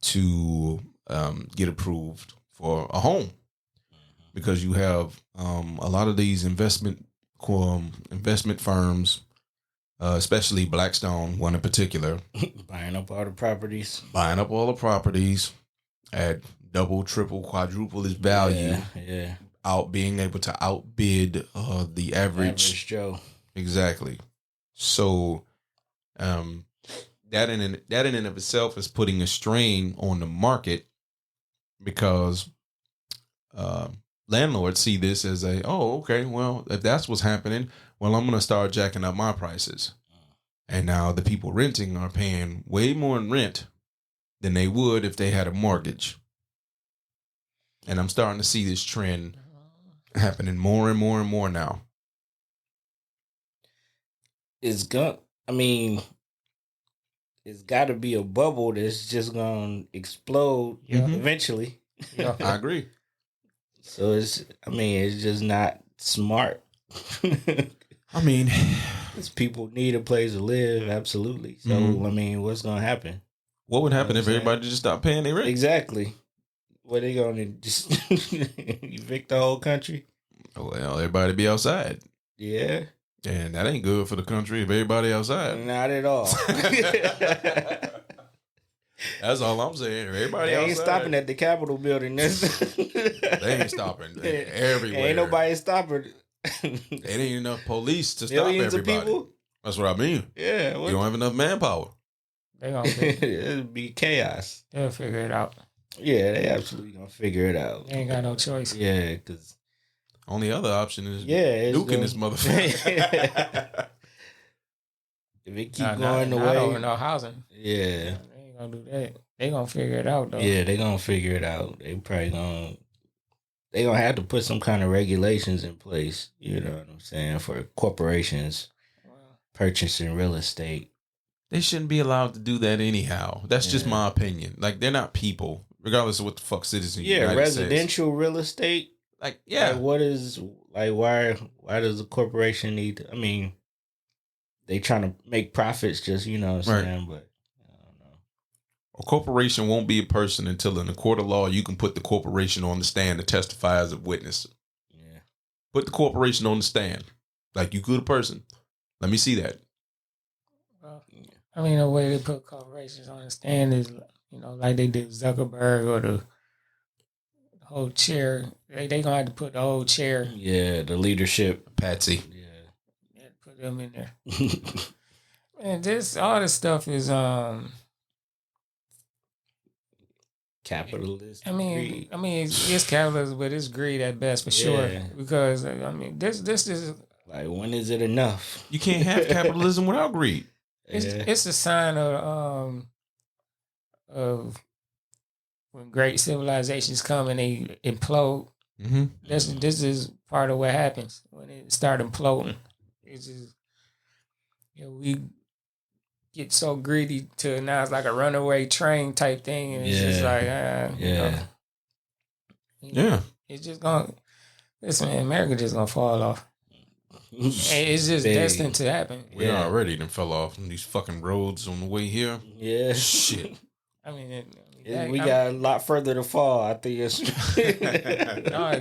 to get approved for a home, because you have a lot of these investment firms, especially Blackstone, one in particular, buying up all the properties at double, triple, quadruple its value. Yeah. Being able to outbid the average Joe. Exactly. So that in and of itself is putting a strain on the market, because landlords see this as okay, well, if that's what's happening, well, I'm going to start jacking up my prices. And now the people renting are paying way more in rent than they would if they had a mortgage. And I'm starting to see this trend happening more and more and more now. It's got to be a bubble that's just going to explode eventually. Yeah. I agree. So it's just not smart. It's people need a place to live, absolutely. So, what's going to happen? What would happen if everybody just stopped paying their rent? Exactly. What, they going to just evict the whole country? Well, everybody be outside. Yeah. And that ain't good for the country if everybody outside. Not at all. That's all I'm saying. Everybody they ain't outside. stopping at the Capitol building. They ain't stopping. Everywhere. Ain't nobody stopping. It ain't enough police to stop Millions everybody. of people? That's what I mean. Yeah. You don't have enough manpower. They gonna it'll be chaos. They'll figure it out. Yeah, they absolutely gonna figure it out. They ain't got no choice. Yeah, because only other option is nuking this motherfucker. If it keep going the way, not over no housing. Yeah, they ain't gonna do that. They gonna figure it out though. Yeah, they gonna figure it out. They probably gonna have to put some kind of regulations in place. You know what I'm saying, for corporations purchasing real estate. They shouldn't be allowed to do that anyhow. That's just my opinion. Like, they're not people, regardless of what the fuck citizens. Yeah, residential real estate. Like, yeah. Like, why does a corporation need to, they trying to make profits, just, you know what I'm saying, but I don't know. A corporation won't be a person until in a court of law you can put the corporation on the stand to testify as a witness. Yeah. Put the corporation on the stand. Like you could a person. Let me see that. Well, I mean, the way they put corporations on the stand is, like they did Zuckerberg or the whole chair. They gonna have to put the whole chair. Yeah, the leadership. Patsy. Yeah, put them in there. And all this stuff is capitalist. I mean, it's capitalism, but it's greed at best for sure. Because this is like, when is it enough? You can't have capitalism without greed. It's a sign of when great civilizations come and they implode. Mm-hmm. This is part of what happens when it start imploding. It's just we get so greedy to now it's like a runaway train type thing, and it's just like it's just gonna listen, man, America just gonna fall off. It's just destined to happen. We already done fell off on these fucking roads on the way here. Yeah, shit. I mean, we got a lot further to fall. I think it's no,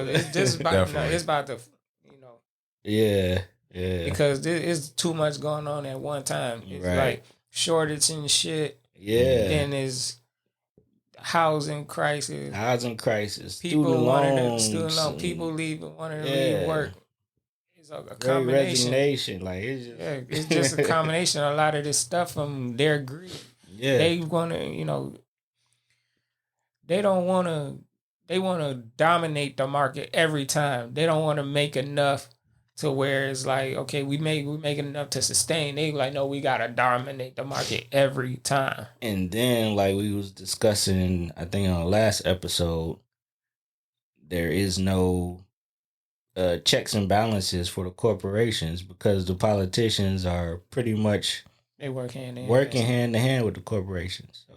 it's just about it's about to, Yeah. Because it's too much going on at one time. It's like shortage and shit. Yeah. Then there's housing crisis. People wanting student loan. People leaving, wanting to leave work. It's a combination. Resignation. Like it's just a combination of a lot of this stuff from their greed. Yeah. They want to, they don't want to. They want to dominate the market every time. They don't want to make enough to where it's like, okay, we make enough to sustain. They like, no, we gotta dominate the market every time. And then, like we was discussing, I think on the last episode, there is no checks and balances for the corporations because the politicians are pretty much working hand in hand with the corporations. So,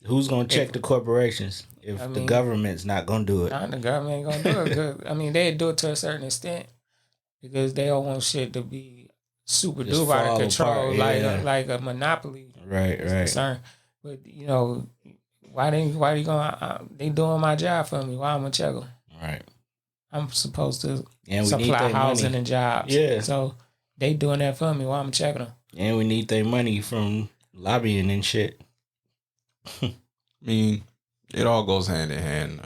who's gonna check the corporations if the government's not gonna do it? The government ain't gonna do it. I mean, they do it to a certain extent because they don't want shit to be super duper out of control, like a monopoly. Right. Concern. But why they going? They doing my job for me. Why I'm gonna check them? Right. I'm supposed to and supply housing and jobs. Yeah. So they doing that for me. Why I'm checking them? And we need their money from lobbying and shit. I mean, it all goes hand in hand.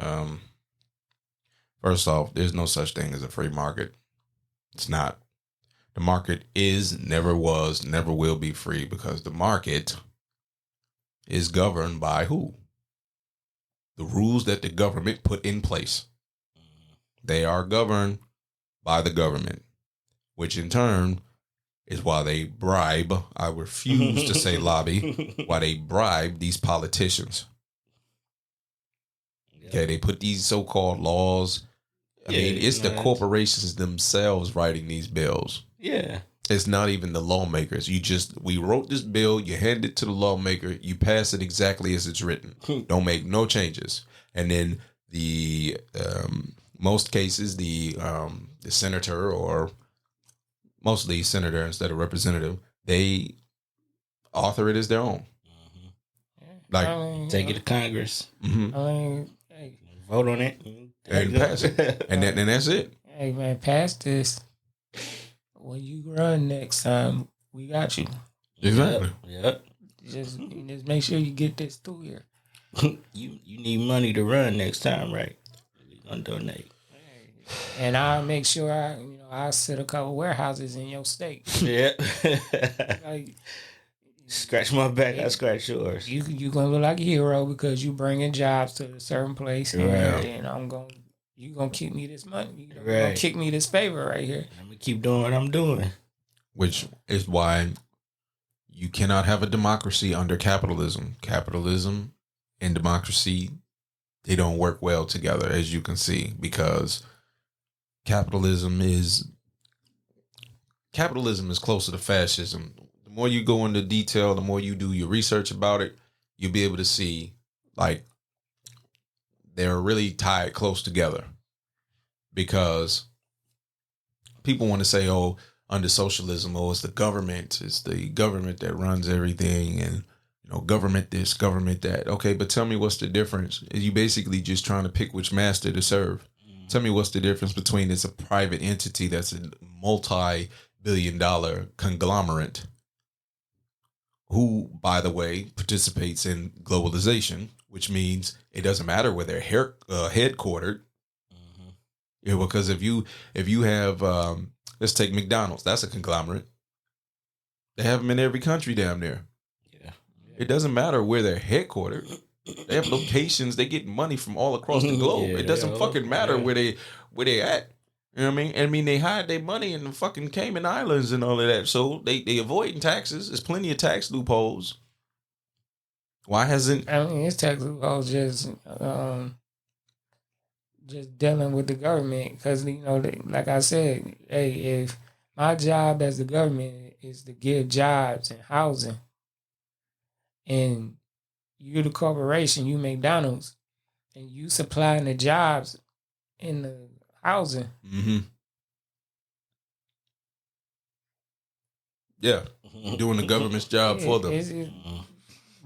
First off, there's no such thing as a free market. It's not. The market is, never was, never will be free because the market is governed by who? The rules that the government put in place. They are governed by the government, which in turn is why they bribe. I refuse to say lobby. Why they bribe these politicians. Okay, they put these so-called laws. I mean, it's the corporations themselves writing these bills. Yeah. It's not even the lawmakers. We wrote this bill, you hand it to the lawmaker, you pass it exactly as it's written. Don't make no changes. And then the most cases, the senator or mostly senator instead of representative, they author it as their own. Like take it to Congress. Mm-hmm. Vote on it and pass it, and that's it. Hey man, pass this. When you run next time, we got you. Exactly. Yep. Just make sure you get this through here. You need money to run next time, right? We're gonna donate. And I'll make sure I'll set a couple warehouses in your state. Yeah. Like, scratch my back, I scratch yours. You gonna look like a hero because you bringing jobs to a certain place, and you gonna keep me this money. You gonna kick me this favor right here. I'm gonna keep doing what I'm doing. Which is why you cannot have a democracy under capitalism. Capitalism and democracy, they don't work well together, as you can see, because capitalism is closer to fascism. The more you go into detail, the more you do your research about it, you'll be able to see like they're really tied close together, because people want to say, oh, under socialism, it's the government. It's the government that runs everything, and government this, government that. Okay, but tell me what's the difference? Are you basically just trying to pick which master to serve? Tell me what's the difference between it's a private entity that's a multi-billion-dollar conglomerate who, by the way, participates in globalization, which means it doesn't matter where they're headquartered. Because if you have let's take McDonald's, that's a conglomerate. They have them in every country down there. Yeah. It doesn't matter where they're headquartered. They have locations. They get money from all across the globe. It doesn't fucking matter where they at. You know what I mean? They hide their money in the fucking Cayman Islands and all of that. So they avoiding taxes. There's plenty of tax loopholes. Why hasn't? I mean, it's tax loopholes just dealing with the government because like I said, hey, if my job as the government is to give jobs and housing, and you're the corporation, you McDonald's, and you supplying the jobs in the housing. Mm-hmm. Yeah, doing the government's job for them.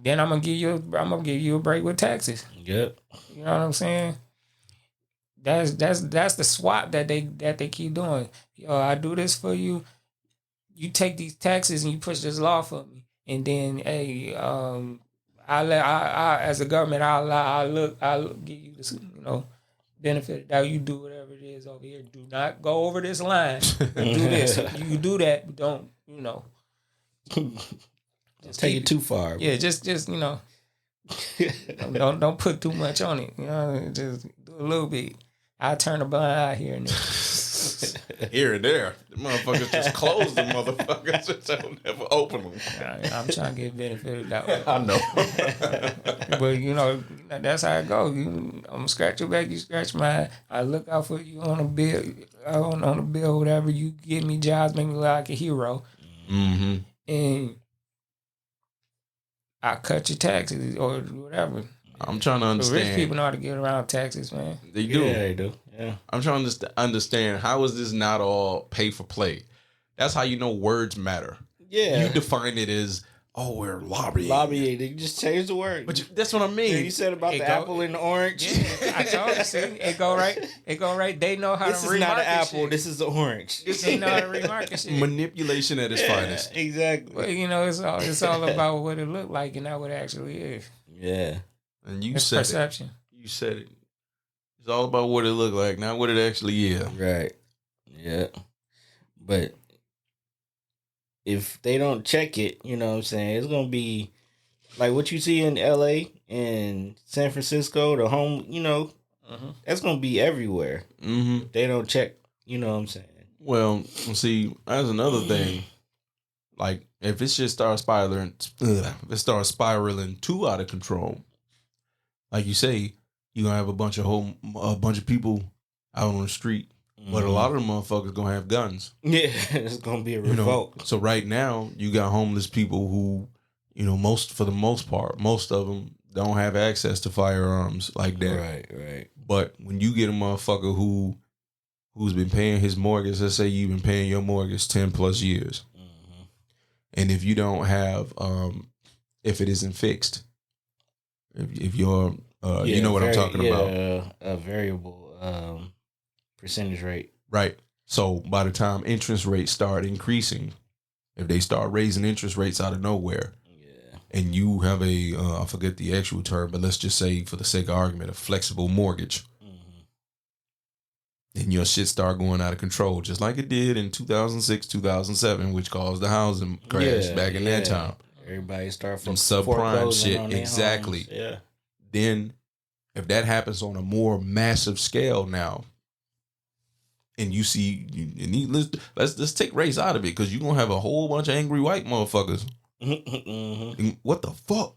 Then I'm gonna give you a break with taxes. Yep. You know what I'm saying? That's the swap that they keep doing. I do this for you. You take these taxes and you push this law for me, and then hey, I as a government, I'll give you this, benefit that you do whatever it is over here. Do not go over this line. Do this. You do that, but don't, just take it too far. Yeah, just don't put too much on it. Just do a little bit. I turn a blind eye here and there. Here and there. The motherfuckers just close the motherfuckers. Don't never open them. I'm trying to get benefit that way. I know. But, that's how it goes. I'm going to scratch your back, you scratch mine. I look out for you on a bill, on a bill, whatever. You give me jobs, make me look like a hero. Mm-hmm. And I cut your taxes or whatever. I'm trying to understand. But rich people know how to get around taxes, man. They do. Yeah, they do. Yeah. I'm trying to understand, how is this not all pay for play? That's how you know words matter. Yeah. You define it as, we're lobbying. Lobbying. They just changed the word. But that's what I mean. Yeah, you said about the apple and the orange. Yeah, I told you. See, it go right. They know how this to remarket. This is not an apple. Shit. This is the orange. They know how to remarket shit. Manipulation at its finest. Exactly. But it's all about what it looked like and not what it actually is. Yeah. And you it's said perception. You said it. It's all about what it looked like, not what it actually is. Right. Yeah. But if they don't check it, you know what I'm saying, it's going to be like what you see in LA and San Francisco, the home, that's going to be everywhere. Mm-hmm. They don't check, you know what I'm saying? Well, see, that's another thing. Like, if it just starts spiraling too out of control, like you say, you're gonna have a bunch of people out on the street, but a lot of them motherfuckers gonna have guns. Yeah, it's gonna be a revolt. So right now, you got homeless people who, for the most part, most of them don't have access to firearms like that. Right. But when you get a motherfucker who's been paying his mortgage, let's say you've been paying your mortgage 10 plus years, and if you don't have, if it isn't fixed, if you're, you know what I'm talking about, a variable percentage rate, right? So by the time interest rates start increasing, if they start raising interest rates out of nowhere, and you have I forget the actual term, but let's just say for the sake of argument, a flexible mortgage, and your shit start going out of control, just like it did in 2006, 2007, which caused the housing crash back in that time. Everybody start from subprime shit, exactly. Yeah. Then, if that happens on a more massive scale now, and you see, let's take race out of it, because you're gonna have a whole bunch of angry white motherfuckers. What the fuck?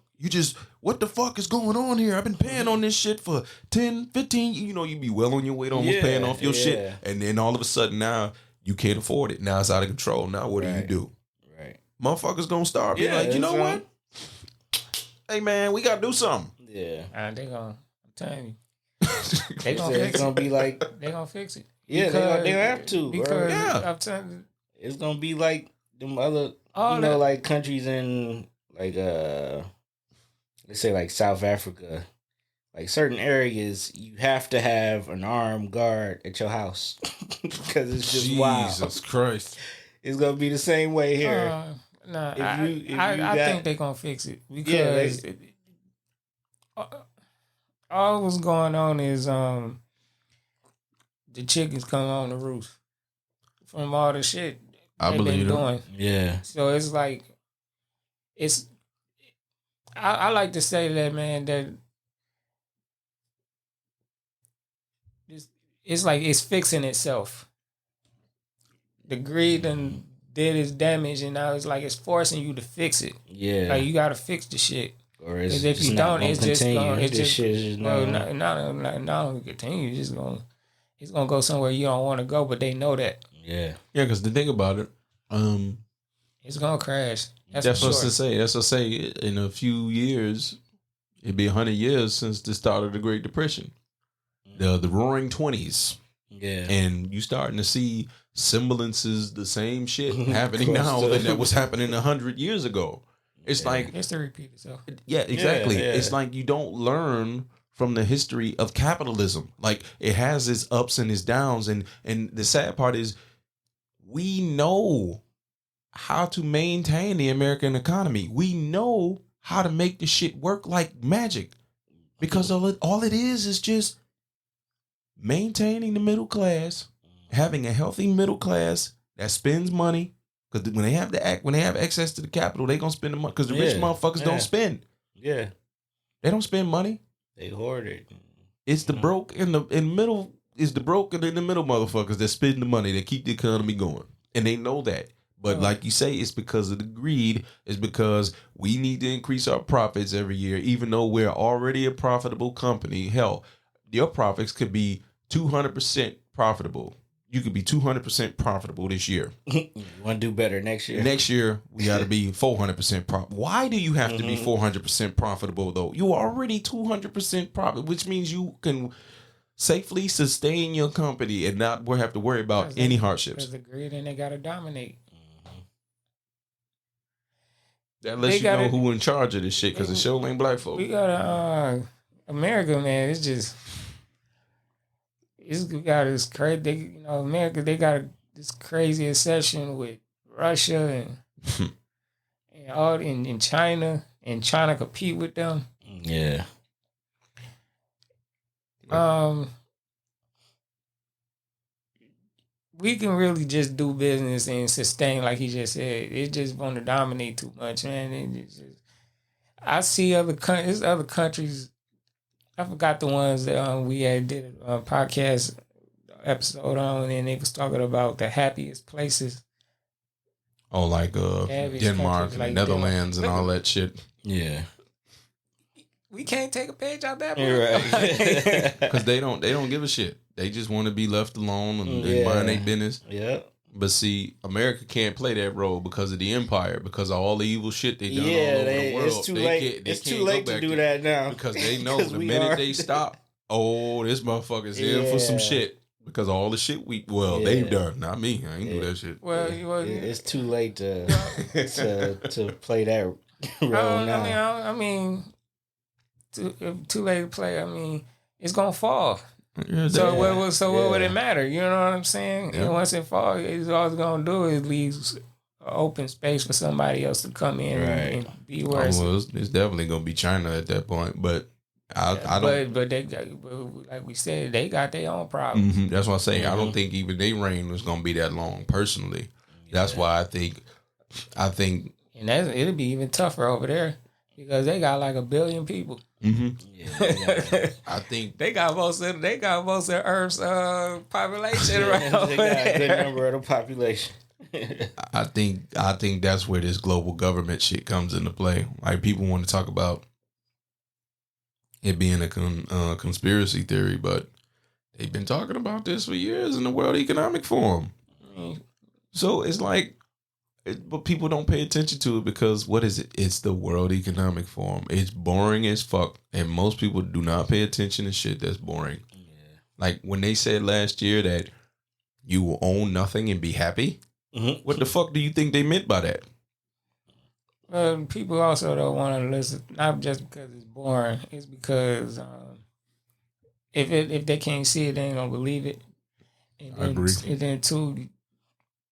What the fuck is going on here? I've been paying on this shit for 10, 15, you be well on your way to almost paying off your shit. And then all of a sudden now you can't afford it. Now it's out of control. Now what do you do? Right. Motherfuckers gonna start being like, you know what? Hey man, we gotta do something. Yeah. They gonna, I'm telling you. They gonna fix it. It's gonna be like, they gonna fix it. Yeah, they gonna have to. Because I'm telling you, It's gonna be like them other, like countries in like let's say like South Africa. Like certain areas, you have to have an armed guard at your house because it's just wild. Jesus Christ! It's gonna be the same way here. I think they're gonna fix it because all what's going on is the chickens come on the roof from all the shit they've been doing. Yeah. So it's like I like to say that, man, that it's like it's fixing itself. The greed and did its damage, and now it's like it's forcing you to fix it. Yeah, like you got to fix the shit. Or if you don't, it's just going. It's just not continue. It's gonna go somewhere you don't want to go, but they know that. Yeah. Because the thing about it, it's gonna crash. That's what I say. That's what I say. In a few years, it'd be 100 years since the start of the Great Depression. The Roaring 20s. Yeah. And you starting to see semblances, the same shit happening now that was happening 100 years ago. It's like it's to repeat itself. Yeah, exactly. Yeah. It's like you don't learn from the history of capitalism. Like it has its ups and its downs, and the sad part is we know how to maintain the American economy. We know how to make the shit work like magic, because all it is just maintaining the middle class, having a healthy middle class that spends money. Because when they have access to the capital, they gonna spend the money. Because the rich motherfuckers don't spend. Yeah, they don't spend money. They hoard it. It's the broke in the middle. It's the broke and in the middle motherfuckers that spend the money that keep the economy going, and they know that. But like you say, it's because of the greed. It's because we need to increase our profits every year, even though we're already a profitable company. Hell, your profits could be 200% profitable. You could be 200% profitable this year. You want to do better next year? Next year, we got to be 400% profitable. Why do you have to be 400% profitable, though? You are already 200% profit, which means you can safely sustain your company and not have to worry about any hardships. Because the greed and they got to dominate. That lets you know who in charge of this shit, because the show ain't black folks. We got America, man. It's just... we got this crazy, America. They got this crazy obsession with Russia and all in China, and trying to compete with them. Yeah. We can really just do business and sustain, like he just said. It just want to dominate too much, man. I see other countries. I forgot the ones that we had did a podcast episode on, and they was talking about the happiest places. Oh, like Denmark, and Netherlands, and all that shit. Yeah. We can't take a page out that right. Because they don't give a shit. They just want to be left alone and mind their business. Yeah. But see, America can't play that role because of the empire, because of all the evil shit they done all over the world. It's too late. It's too late to do that now. Because they know the minute they stop, this motherfucker's in for some shit. Because all the shit they've done. Not me. I ain't do that shit. Well, it's too late to play that role now. I mean, too late to play. I mean, it's gonna fall. Yeah, so what would it matter? You know what I'm saying? Yeah. And once it falls, all it's gonna do is leave open space for somebody else to come in and be worse. It's definitely gonna be China at that point, but I don't. But they, like we said, they got their own problems. Mm-hmm. That's what I say. I don't think even their reign was gonna be that long. Personally, that's why I think, and it'll be even tougher over there. Because they got like 1 billion people. Mm-hmm. Yeah, I think they got most of Earth's population right over there. They got a good number of the population. I think that's where this global government shit comes into play. Like, people want to talk about it being a conspiracy theory, but they've been talking about this for years in the World Economic Forum. So it's like, but people don't pay attention to it because what is it? It's the World Economic Forum. It's boring as fuck, and most people do not pay attention to shit that's boring. Yeah. Like when they said last year that you will own nothing and be happy, Mm-hmm. What the fuck do you think they meant by that? People also don't want to listen, not just because it's boring. It's because if they can't see it, they ain't gonna believe it. And I agree. And then too,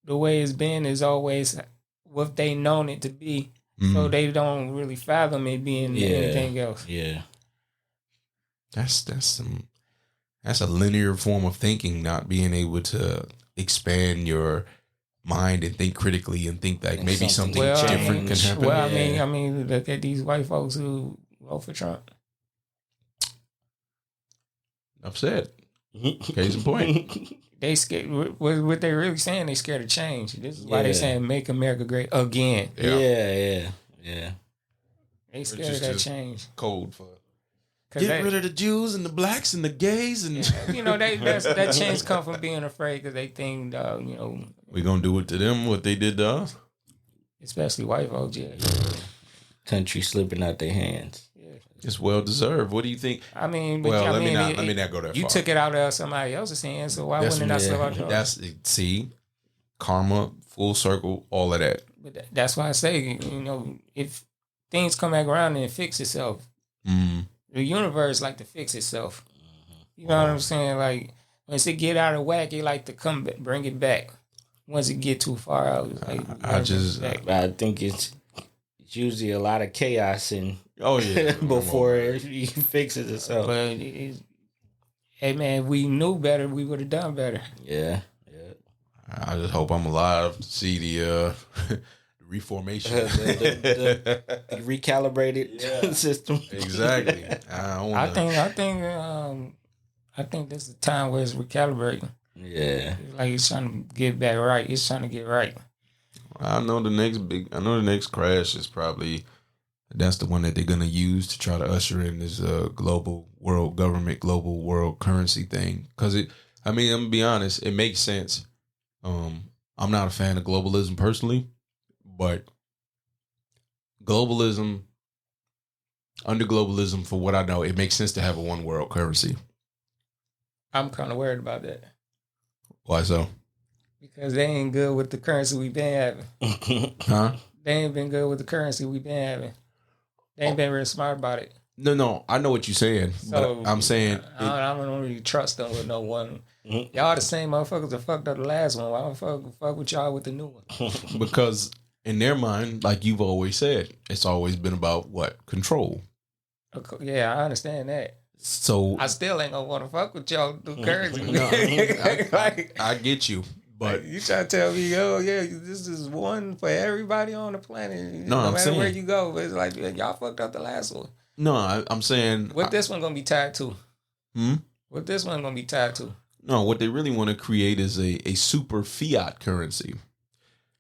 the way it's been is always what they known it to be. So they don't really fathom it being anything else. Yeah. That's a linear form of thinking, not being able to expand your mind and think critically and think like maybe something different can happen. Well, I mean, look at these white folks who vote for Trump. Upset. Case in point. They scared. What they really saying? They scared of change. This is why they saying "Make America Great Again." Yeah. They scared of that change. Code for get rid of the Jews and the blacks and the gays and that change come from being afraid because they think we're gonna do it to them what they did to us, especially white folks. Yeah, country slipping out their hands. It's well deserved. What do you think? I mean, let me not go that far. You took it out of somebody else's hands, so why wouldn't it not slip out yours? That's karma, full circle, all of that. But that's why I say, if things come back around and it fix itself, the universe like to fix itself. You know what I'm saying? Like once it get out of whack, it like to come back, bring it back. Once it get too far out, it's like I think it's usually a lot of chaos and. Oh yeah, before it fixes itself. But hey man, if we knew better, we would have done better. Yeah. I just hope I'm alive to see the reformation, the recalibrated system. Exactly. I think this is a time where it's recalibrating. Yeah, like it's trying to get back right. It's trying to get right. I know the next crash is probably. That's the one that they're going to use to try to usher in this global world government, global world currency thing. Because I'm going to be honest, it makes sense. I'm not a fan of globalism personally, but under globalism, for what I know, it makes sense to have a one world currency. I'm kind of worried about that. Why so? Because they ain't good with the currency we've been having. Huh? They ain't been good with the currency we've been having. They ain't been real smart about it. No, I know what you're saying. So, but I'm saying... I don't really trust them with no one. Mm-hmm. Y'all the same motherfuckers that fucked up the last one. Why don't fuck with y'all with the new one? Because in their mind, like you've always said, it's always been about what? Control. Yeah, I understand that. So... I still ain't gonna want to fuck with y'all through currency. No, I get you. But you try to tell me, oh yeah, this is one for everybody on the planet. No matter where you go, it's like y'all fucked up the last one. No, I'm saying what this one gonna be tied to? What this one gonna be tied to? No, what they really want to create is a super fiat currency.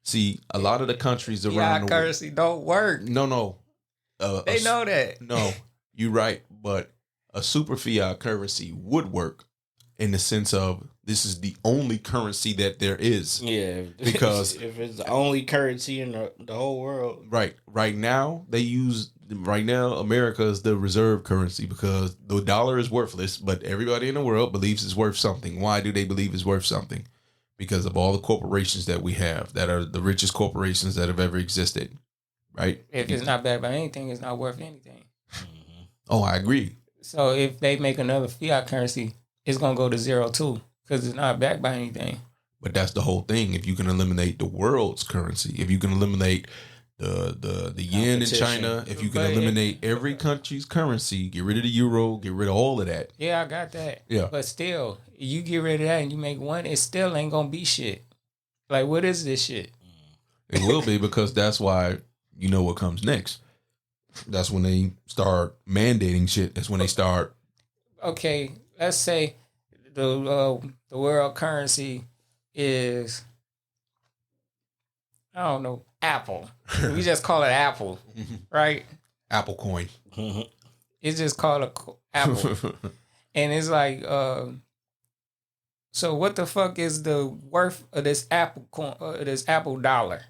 See, a lot of the countries around the world, currency don't work. No, they know that. No, you're right, but a super fiat currency would work in the sense of. This is the only currency that there is. Yeah. Because if it's the only currency in the whole world. Right. Right now, America is the reserve currency because the dollar is worthless, but everybody in the world believes it's worth something. Why do they believe it's worth something? Because of all the corporations that we have that are the richest corporations that have ever existed. Right? If it's not backed by anything, it's not worth anything. Mm-hmm. Oh, I agree. So if they make another fiat currency, it's going to go to zero too. Because it's not backed by anything. But that's the whole thing. If you can eliminate the world's currency, if you can eliminate the yen in China, if you can eliminate every country's currency, get rid of the euro, get rid of all of that. Yeah, I got that. Yeah. But still, you get rid of that and you make one, it still ain't going to be shit. Like, what is this shit? It will be because that's why you know what comes next. That's when they start mandating shit. That's when they start. Okay, let's say the world currency is, I don't know, Apple. We just call it Apple, right? Apple coin. It's just called Apple. And it's like, so what the fuck is the worth of this Apple coin, this Apple dollar,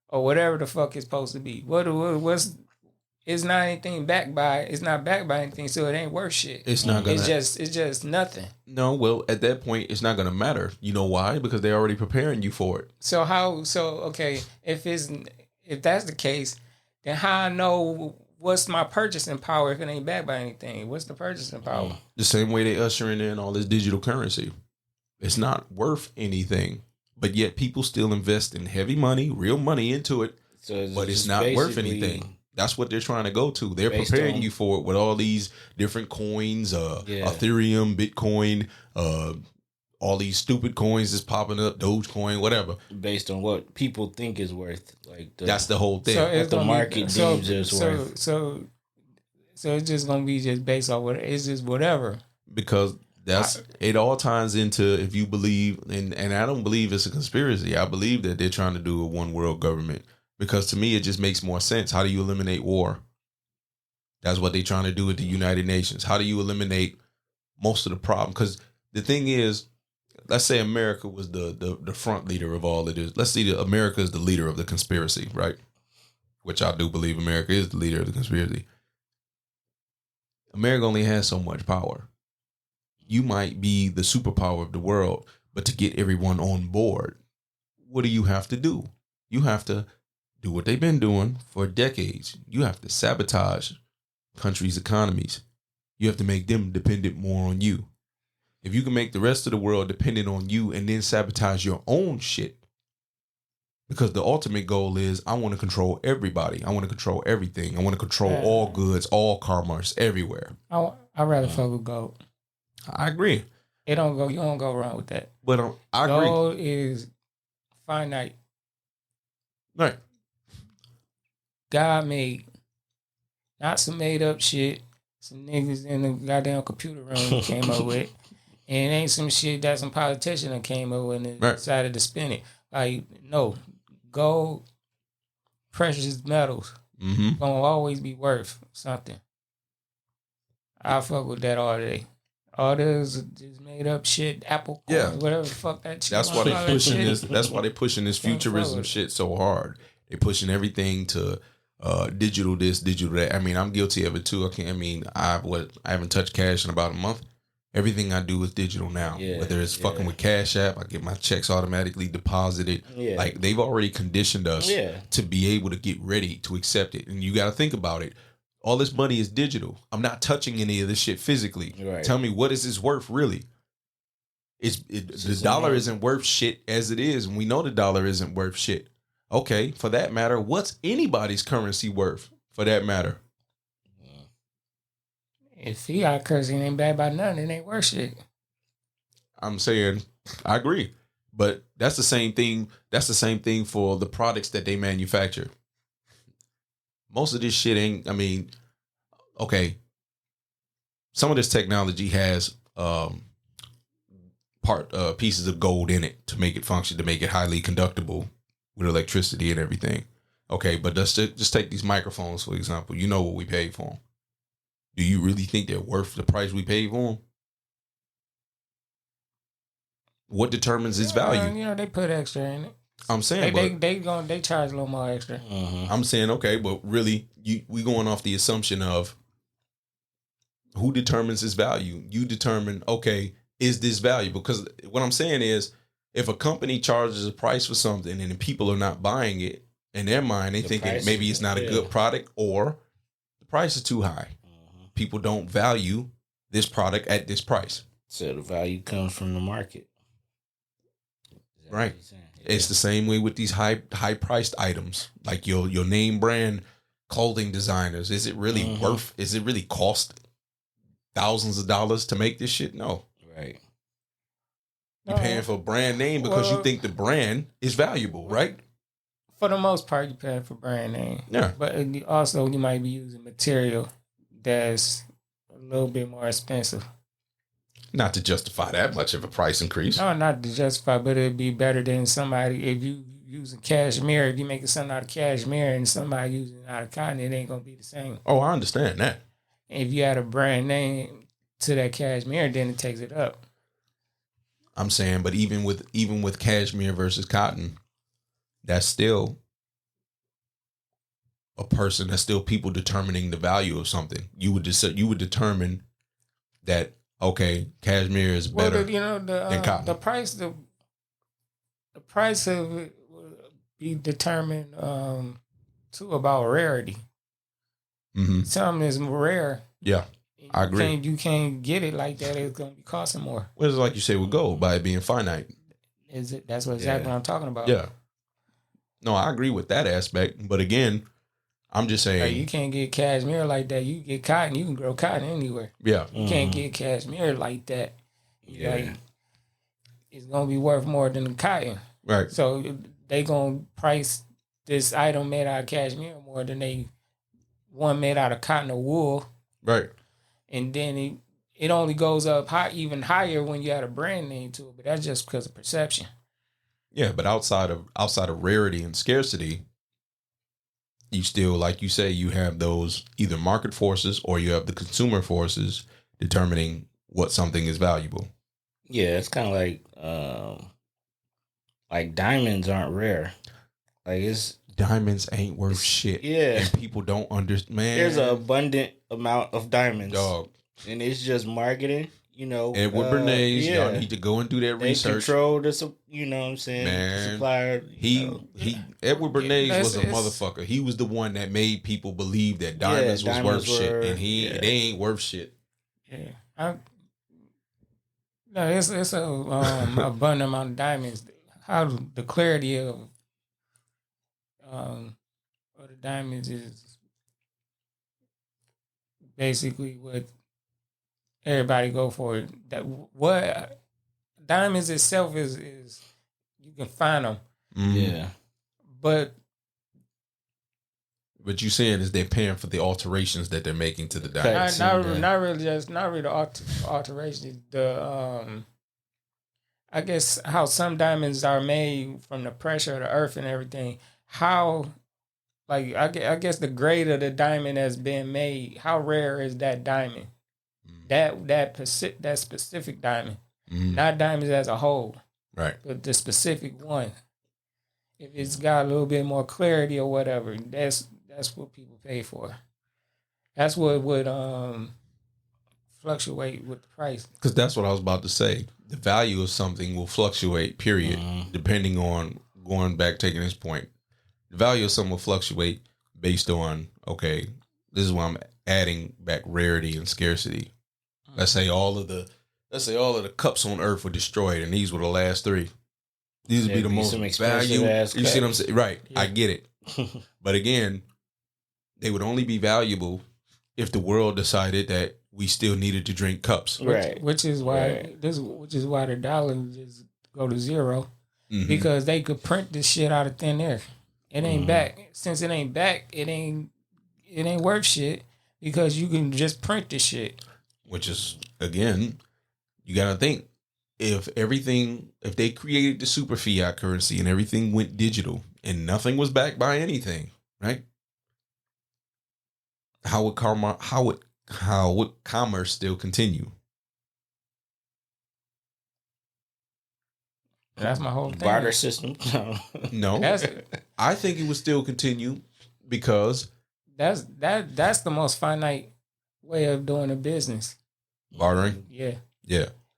or whatever the fuck it's supposed to be? What's it's not anything backed by. It's not backed by anything, so it ain't worth shit. It's not gonna. It's just nothing. No, well, at that point, it's not gonna matter. You know why? Because they're already preparing you for it. So how? So okay, if that's the case, then how I know what's my purchasing power if it ain't backed by anything? What's the purchasing power? The same way they ushering in all this digital currency. It's not worth anything, but yet people still invest in heavy money, real money into it. So but it's not worth anything. That's what they're trying to go to. They're preparing you for it with all these different coins, Ethereum, Bitcoin, all these stupid coins that's popping up, Dogecoin, whatever. Based on what people think is worth. That's the whole thing. So what the market deems is worth. So it's just gonna be just based on what it's just whatever. Because it all ties into, if you believe, and I don't believe it's a conspiracy. I believe that they're trying to do a one world government. Because to me, it just makes more sense. How do you eliminate war? That's what they're trying to do with the United Nations. How do you eliminate most of the problem? Because the thing is, let's say America was the front leader of all of this. Let's see, America is the leader of the conspiracy, right? Which I do believe America is the leader of the conspiracy. America only has so much power. You might be the superpower of the world, but to get everyone on board, what do you have to do? You have to do what they've been doing for decades. You have to sabotage countries' economies. You have to make them dependent more on you. If you can make the rest of the world dependent on you and then sabotage your own shit, because the ultimate goal is, I want to control everybody. I want to control everything. I want to control all goods, all commerce, everywhere. I'd rather fuck with gold. I agree. You don't go wrong with that. But I agree. Gold is finite. Right. God made, not some made up shit. Some niggas in the goddamn computer room came up with, and it ain't some shit that some politician came up with and decided to spin it. Like, no, gold, precious metals, gonna always be worth something. I fuck with that all day. All this is just made up shit, Apple coin, whatever the fuck that shit. That's why they pushing this. That's why they pushing this futurism shit so hard. They pushing everything to digital this, digital that. I mean, I'm guilty of it too. I haven't touched cash in about a month. Everything I do is digital now. Yeah, whether it's fucking with Cash App, I get my checks automatically deposited. Yeah. Like, they've already conditioned us to be able to get ready to accept it. And you got to think about it. All this money is digital. I'm not touching any of this shit physically. Right. Tell me, what is this worth really? The dollar isn't worth shit as it is, and we know the dollar isn't worth shit. Okay, for that matter, what's anybody's currency worth? For that matter, if fiat currency ain't bad by nothing, it ain't worth shit. I'm saying, I agree, but that's the same thing. That's the same thing for the products that they manufacture. Most of this shit ain't. I mean, okay, some of this technology has pieces of gold in it to make it function, to make it highly conductible with electricity and everything. Okay, but let's just take these microphones, for example. You know what we paid for them. Do you really think they're worth the price we paid for them? What determines its value? They put extra in it. I'm saying they charge a little more extra. I'm saying, okay, but really, we going off the assumption of who determines its value. You determine, okay, is this valuable? Because what I'm saying is, if a company charges a price for something and people are not buying it, in their mind, they thinking maybe it's not a good product or the price is too high. People don't value this product at this price. So the value comes from the market. Right. It's the same way with these high priced items, like your name brand clothing designers. Is it really worth? Is it really cost thousands of dollars to make this shit? No. Right. You're paying for a brand name because you think the brand is valuable, right? For the most part, you're paying for brand name. Yeah. But also, you might be using material that's a little bit more expensive. Not to justify that much of a price increase. No, not to justify, but it'd be better than somebody, if you using cashmere, if you making something out of cashmere and somebody using it out of cotton, it ain't going to be the same. Oh, I understand that. And if you add a brand name to that cashmere, then it takes it up. I'm saying, but even with cashmere versus cotton, that's still a person. That's still people determining the value of something. You would determine that, okay, cashmere is better than cotton. The price of it will be determined too about rarity. Mm-hmm. Something is rare. Yeah, I agree. You can't get it like that. It's gonna be costing more. Well, it's like you say with gold, by it being finite. Is it? That's exactly what I'm talking about. Yeah. No, I agree with that aspect. But again, I'm just saying, like, you can't get cashmere like that. You get cotton. You can grow cotton anywhere. Yeah. You can't get cashmere like that. Yeah. Like, it's gonna be worth more than the cotton. Right. So they gonna price this item made out of cashmere more than one made out of cotton or wool. Right. And then it only goes up even higher when you add a brand name to it. But that's just because of perception. Yeah, but outside of rarity and scarcity, you still, like you say, you have those either market forces or you have the consumer forces determining what something is valuable. Yeah, it's kind of like diamonds aren't rare. Like diamonds ain't worth shit. Yeah, and people don't understand. Man, there's an abundant amount of diamonds, dog, and it's just marketing. Edward Bernays, y'all need to go and do that research. They control the, you know what I'm saying, man, the supplier. Edward Bernays was a motherfucker. He was the one that made people believe that diamonds was worth shit, and they ain't worth shit. Yeah, it's a abundant amount of diamonds. How the clarity of the diamonds is basically what everybody go for. That what diamonds itself is you can find them. Yeah, but you saying is they're paying for the alterations that they're making to the diamonds. Not really the alterations. I guess how some diamonds are made from the pressure of the earth and everything. How, like, I guess the grade of the diamond that's been made, how rare is that diamond? That specific diamond, not diamonds as a whole, right? But the specific one. If it's got a little bit more clarity or whatever, that's what people pay for. That's what would fluctuate with the price. Because that's what I was about to say. The value of something will fluctuate, period, depending on, going back, taking this point. The value of something will fluctuate based on, okay, this is why I'm adding back rarity and scarcity. Let's say all of the cups on earth were destroyed and these were the last three. These would be the most valuable. You see what I'm saying? Right. Yeah. I get it. But again, they would only be valuable if the world decided that we still needed to drink cups. Right. Which is why the dollar just go to zero. Mm-hmm. Because they could print this shit out of thin air. It ain't back. Since it ain't back, it ain't worth shit because you can just print this shit. Which is, again, you gotta think, if they created the super fiat currency and everything went digital and nothing was backed by anything, right? How would commerce still continue? That's my whole thing. Barter system. No, I think it would still continue because that's the most finite way of doing a business. Bartering. Yeah.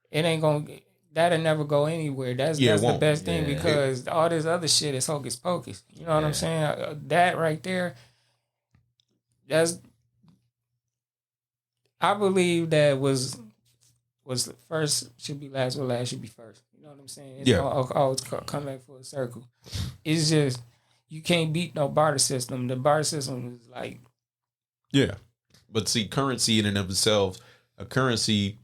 It ain't that'll never go anywhere. That's the best thing because all this other shit is hocus pocus. You know what I'm saying? That right there. I believe that was first should be last, or last should be first. You know what I'm saying? It's always come back full circle. It's just you can't beat no barter system. The barter system is like, but see, currency in and of itself, a currency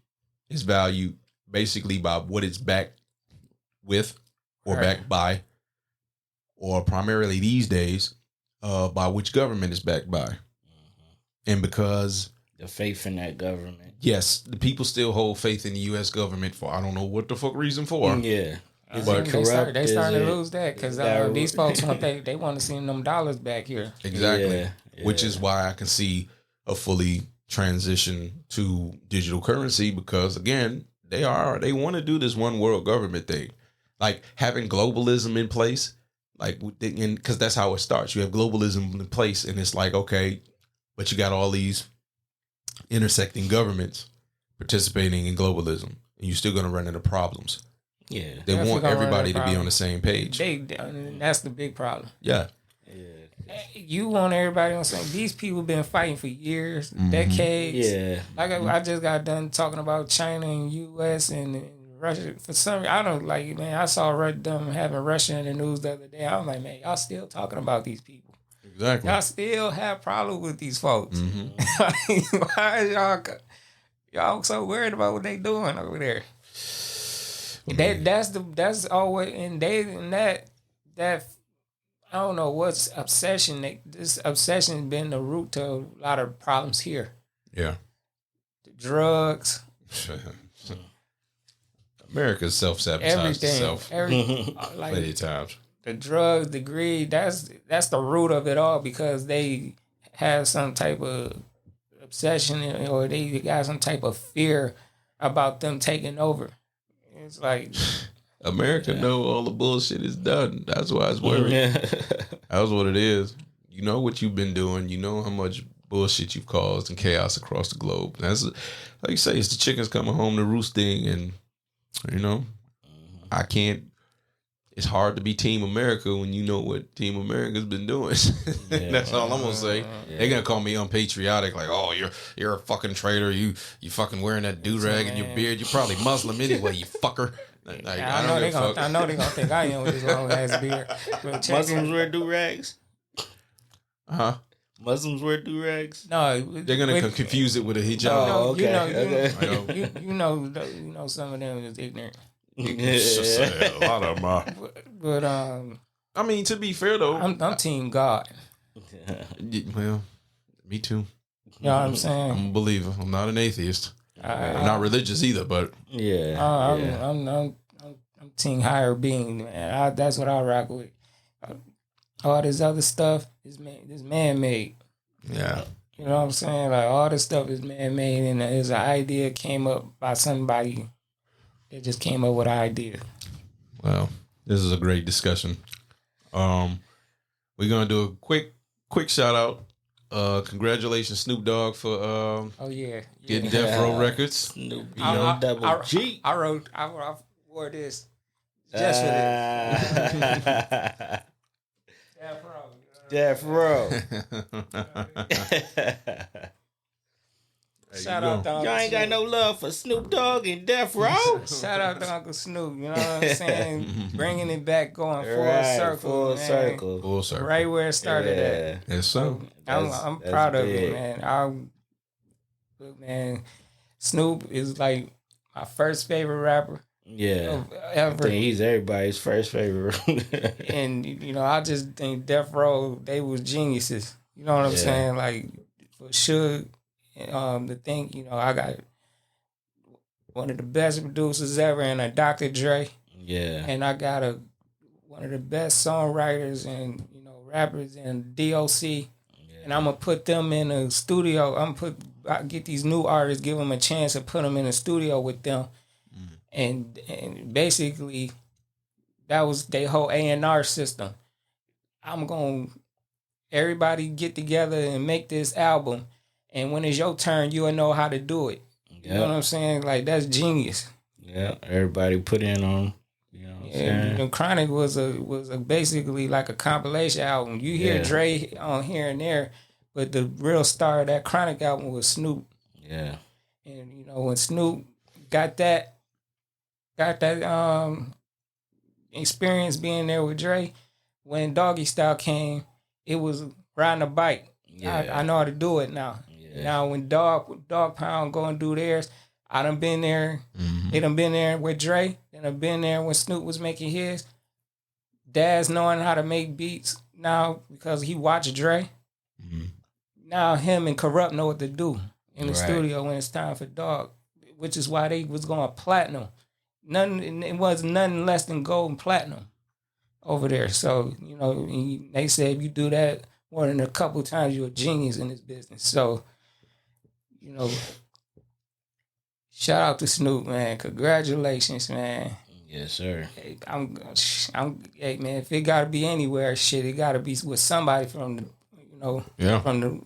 is valued basically by what it's backed with, or backed by, or primarily these days, by which government is backed by, and because. The faith in that government. Yes, the people still hold faith in the U.S. government for I don't know what the fuck reason for. Yeah, but they starting to lose that because these folks want to see them dollars back here. Exactly, which is why I can see a fully transition to digital currency because again they want to do this one world government thing, like having globalism in place. Like, because that's how it starts. You have globalism in place, and it's like, okay, but you got all these intersecting governments participating in globalism, and you're still going to run into problems. Yeah, they want everybody to be on the same page. That's the big problem. Yeah. You want everybody on the same. These people been fighting for years, decades. Yeah. Like I just got done talking about China and U.S. and Russia. For some reason, I don't like, man, I saw them having Russia in the news the other day. I was like, man, y'all still talking about these people. Exactly. Y'all still have problems with these folks. Why is y'all so worried about what they doing over there? That's always, and that I don't know what's obsession. This obsession has been the root to a lot of problems here. Yeah. The drugs. America's self-sabotaged itself. Everything. Many times. The drugs, the greed, that's the root of it all, because they have some type of obsession, or they got some type of fear about them taking over. It's like America know all the bullshit is done. That's why it's worried. That's what it is. You know what you've been doing. You know how much bullshit you've caused and chaos across the globe. That's like you say, it's the chickens coming home to roosting, and I can't. It's hard to be Team America when you know what Team America's been doing. That's all I'm gonna say. They're gonna call me unpatriotic, like, oh, you're a fucking traitor. You fucking wearing that do-rag in your beard. You're probably Muslim anyway, you fucker. Like, I know they're gonna think I am with this long ass beard. Muslims wear do-rags? Huh? Muslims wear do-rags? No, they're gonna confuse it with a hijab. Oh, okay. You know, some of them is ignorant. A lot of them are. But I mean, to be fair though, I'm Team God. Well, me too. You know what I'm saying? I'm a believer. I'm not an atheist. I'm not religious either, but I'm Team higher being, man. That's what I rock with. All this other stuff is man-made. Yeah. You know what I'm saying? Like, all this stuff is man-made, and it's an idea came up by somebody that just came up with an idea. Well, this is a great discussion. We're gonna do a quick shout out. Congratulations, Snoop Dogg, for getting Death Row Records. Snoop Double G. I wore this just for this. Death Row. Shout out to Uncle Y'all ain't got no love for Snoop Dogg and Death Row? Shout out to Uncle Snoop, you know what I'm saying? Bringing it back, going full circle. Right where it started at. Yes, so. I'm proud of it, man. Man, Snoop is like my first favorite rapper. Yeah. Ever. I think he's everybody's first favorite. And, I just think Death Row, they was geniuses. You know what I'm saying? Like, for sure. To think, I got one of the best producers ever in Dr. Dre. Yeah. And I got one of the best songwriters and, rappers in DOC. Yeah. And I'm going to put them in a studio. I get these new artists, give them a chance to put them in a studio with them. And basically, that was their whole A&R system. I'm going to, everybody get together and make this album. And when it's your turn, you'll know how to do it. You know what I'm saying? Like, that's genius. Yeah, everybody put in on. You know what I'm saying? Chronic was basically like a compilation album. You hear Dre on here and there, but the real star of that Chronic album was Snoop. Yeah. And when Snoop got that experience being there with Dre, when Doggy Style came, it was riding a bike. Yeah. I know how to do it now. Yeah. Now when Dog Pound go and do theirs, I done been there. Mm-hmm. They done been there with Dre. They done been there when Snoop was making his. Dad's knowing how to make beats now because he watched Dre. Mm-hmm. Now him and Corrupt know what to do in the studio when it's time for Dog, which is why they was going platinum. It was nothing less than gold and platinum over there. So, they said if you do that more than a couple times, you're a genius in this business. So, shout out to Snoop, man. Congratulations, man. Yes, sir. Hey, hey man, if it gotta be anywhere, shit, it gotta be with somebody from the,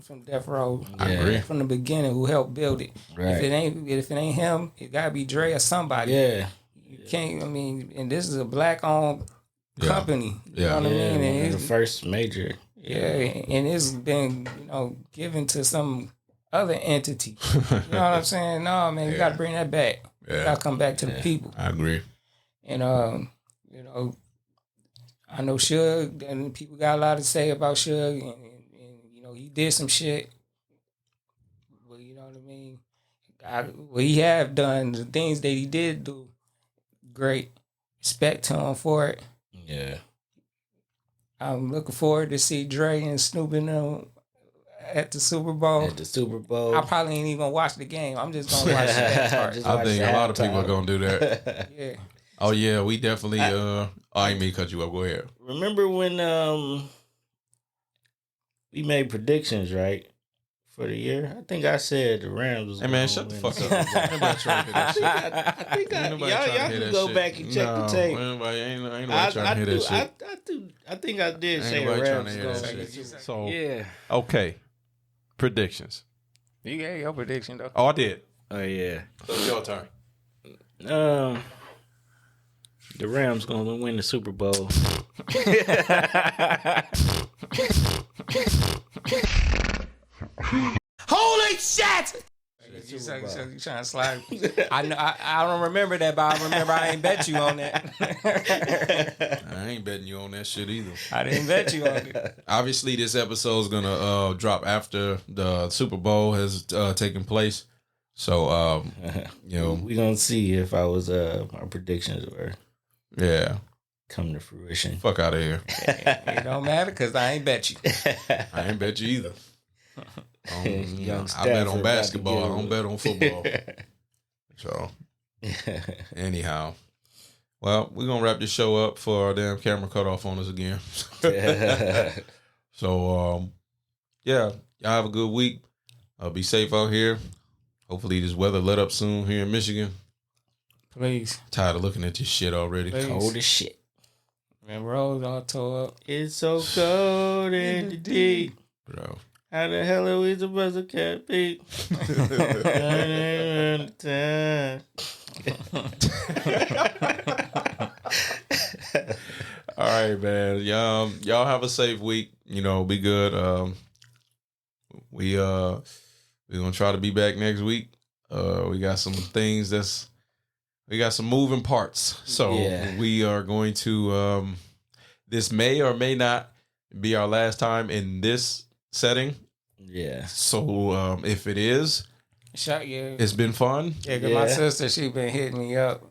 from Death Row. I agree. From the beginning, who helped build it. Right. If it ain't him, it gotta be Dre or somebody. Yeah. You can't. I mean, and this is a black-owned company. You know what I mean? And it's the first major. Yeah, and it's been given to some other entity. You know what I'm saying? No, man, you gotta bring that back. Yeah. You gotta come back to the people. I agree. And I know Suge, and people got a lot to say about Suge, and he did some shit. But you know what I mean? What he have done, the things that he did do, great. Respect to him for it. Yeah. I'm looking forward to see Dre and Snoop and them at the Super Bowl. At the Super Bowl. I probably ain't even gonna watch the game. I'm just gonna watch that part. I think a lot of people are gonna do that. Yeah. Oh yeah, we definitely. I didn't mean to cut you up. Go ahead. Remember when we made predictions, right, for the year? I think I said the Rams was. Hey man, shut the fuck up. Nobody trying to hear that shit. I think y'all can go back and check the tape. Ain't nobody trying to hear that shit. I think I did say the Nobody trying Rams to hear was that going shit. to. So Yeah. okay, predictions. You gave your prediction though. Oh, I did. Oh yeah. So it's your turn. The Rams gonna win the Super Bowl. Holy shit! You trying to slide? I know. I don't remember that, but I remember I ain't bet you on that. I ain't betting you on that shit either. I didn't bet you on it. Obviously, this episode is gonna drop after the Super Bowl has taken place. So we gonna see if our predictions were come to fruition. Fuck out of here. It don't matter because I ain't bet you. I ain't bet you either. Young I bet on Stafford basketball. I about to don't bet on football. So, anyhow, well, we're gonna wrap this show up for our damn camera cut off on us again. So, y'all have a good week. Be safe out here. Hopefully, this weather let up soon here in Michigan. Please. Tired of looking at this shit already. Please. Cold as shit. Man, roads all tore up. It's so cold in the deep. Bro. How the hell are we supposed to cat beat? All right, man. Y'all have a safe week. Be good. We're gonna try to be back next week. We got some things we got some moving parts. So we are going to this may or may not be our last time in this setting. Yeah. So if it is, it's been fun. Yeah, because my sister, she been hitting me up.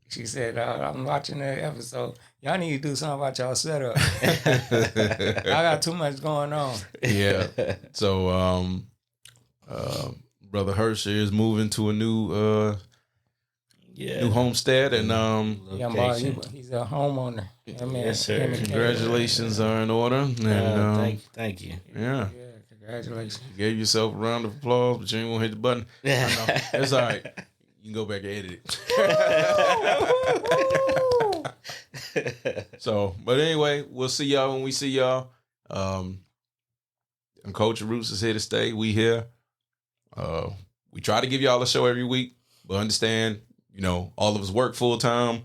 She said, I'm watching that episode. Y'all need to do something about y'all setup. I got too much going on. Yeah. So Brother Hersh is moving to a new homestead, and he's a homeowner. Yes, sir. Congratulations are in order. And thank you. Yeah. Congratulations. You gave yourself a round of applause, but you ain't gonna hit the button. It's all right. You can go back and edit it. So, but anyway, we'll see y'all when we see y'all. Uncultured Roots is here to stay. We here. We try to give y'all a show every week, but understand, all of us work full time.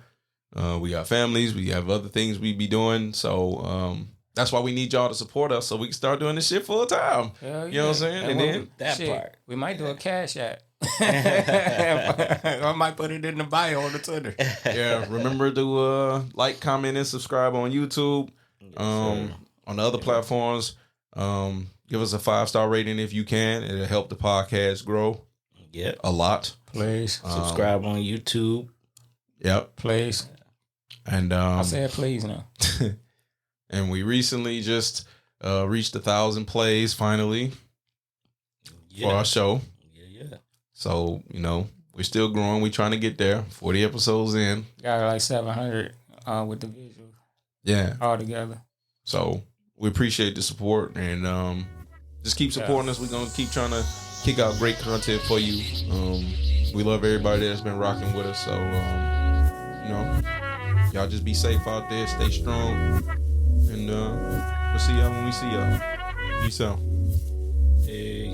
We got families. We have other things we be doing. So that's why we need y'all to support us so we can start doing this shit full time. You know what I'm saying? And then that part. We might do a cash app. I might put it in the bio on the Twitter. Yeah, remember to like, comment, and subscribe on YouTube. On the other platforms. Give us a 5-star rating if you can. It'll help the podcast grow. Yep. A lot. Please. Subscribe on YouTube. Yep. Please. And I said please now. And we recently just reached 1,000 plays finally for our show. Yeah. So, we're still growing. We're trying to get there. 40 episodes in. Got like 700 with the visual. Yeah. All together. So we appreciate the support, and just keep supporting us. We're going to keep trying to kick out great content for you. We love everybody that's been rocking with us. So, Y'all just be safe out there. Stay strong. And we'll see y'all when we see y'all. Peace out. Hey.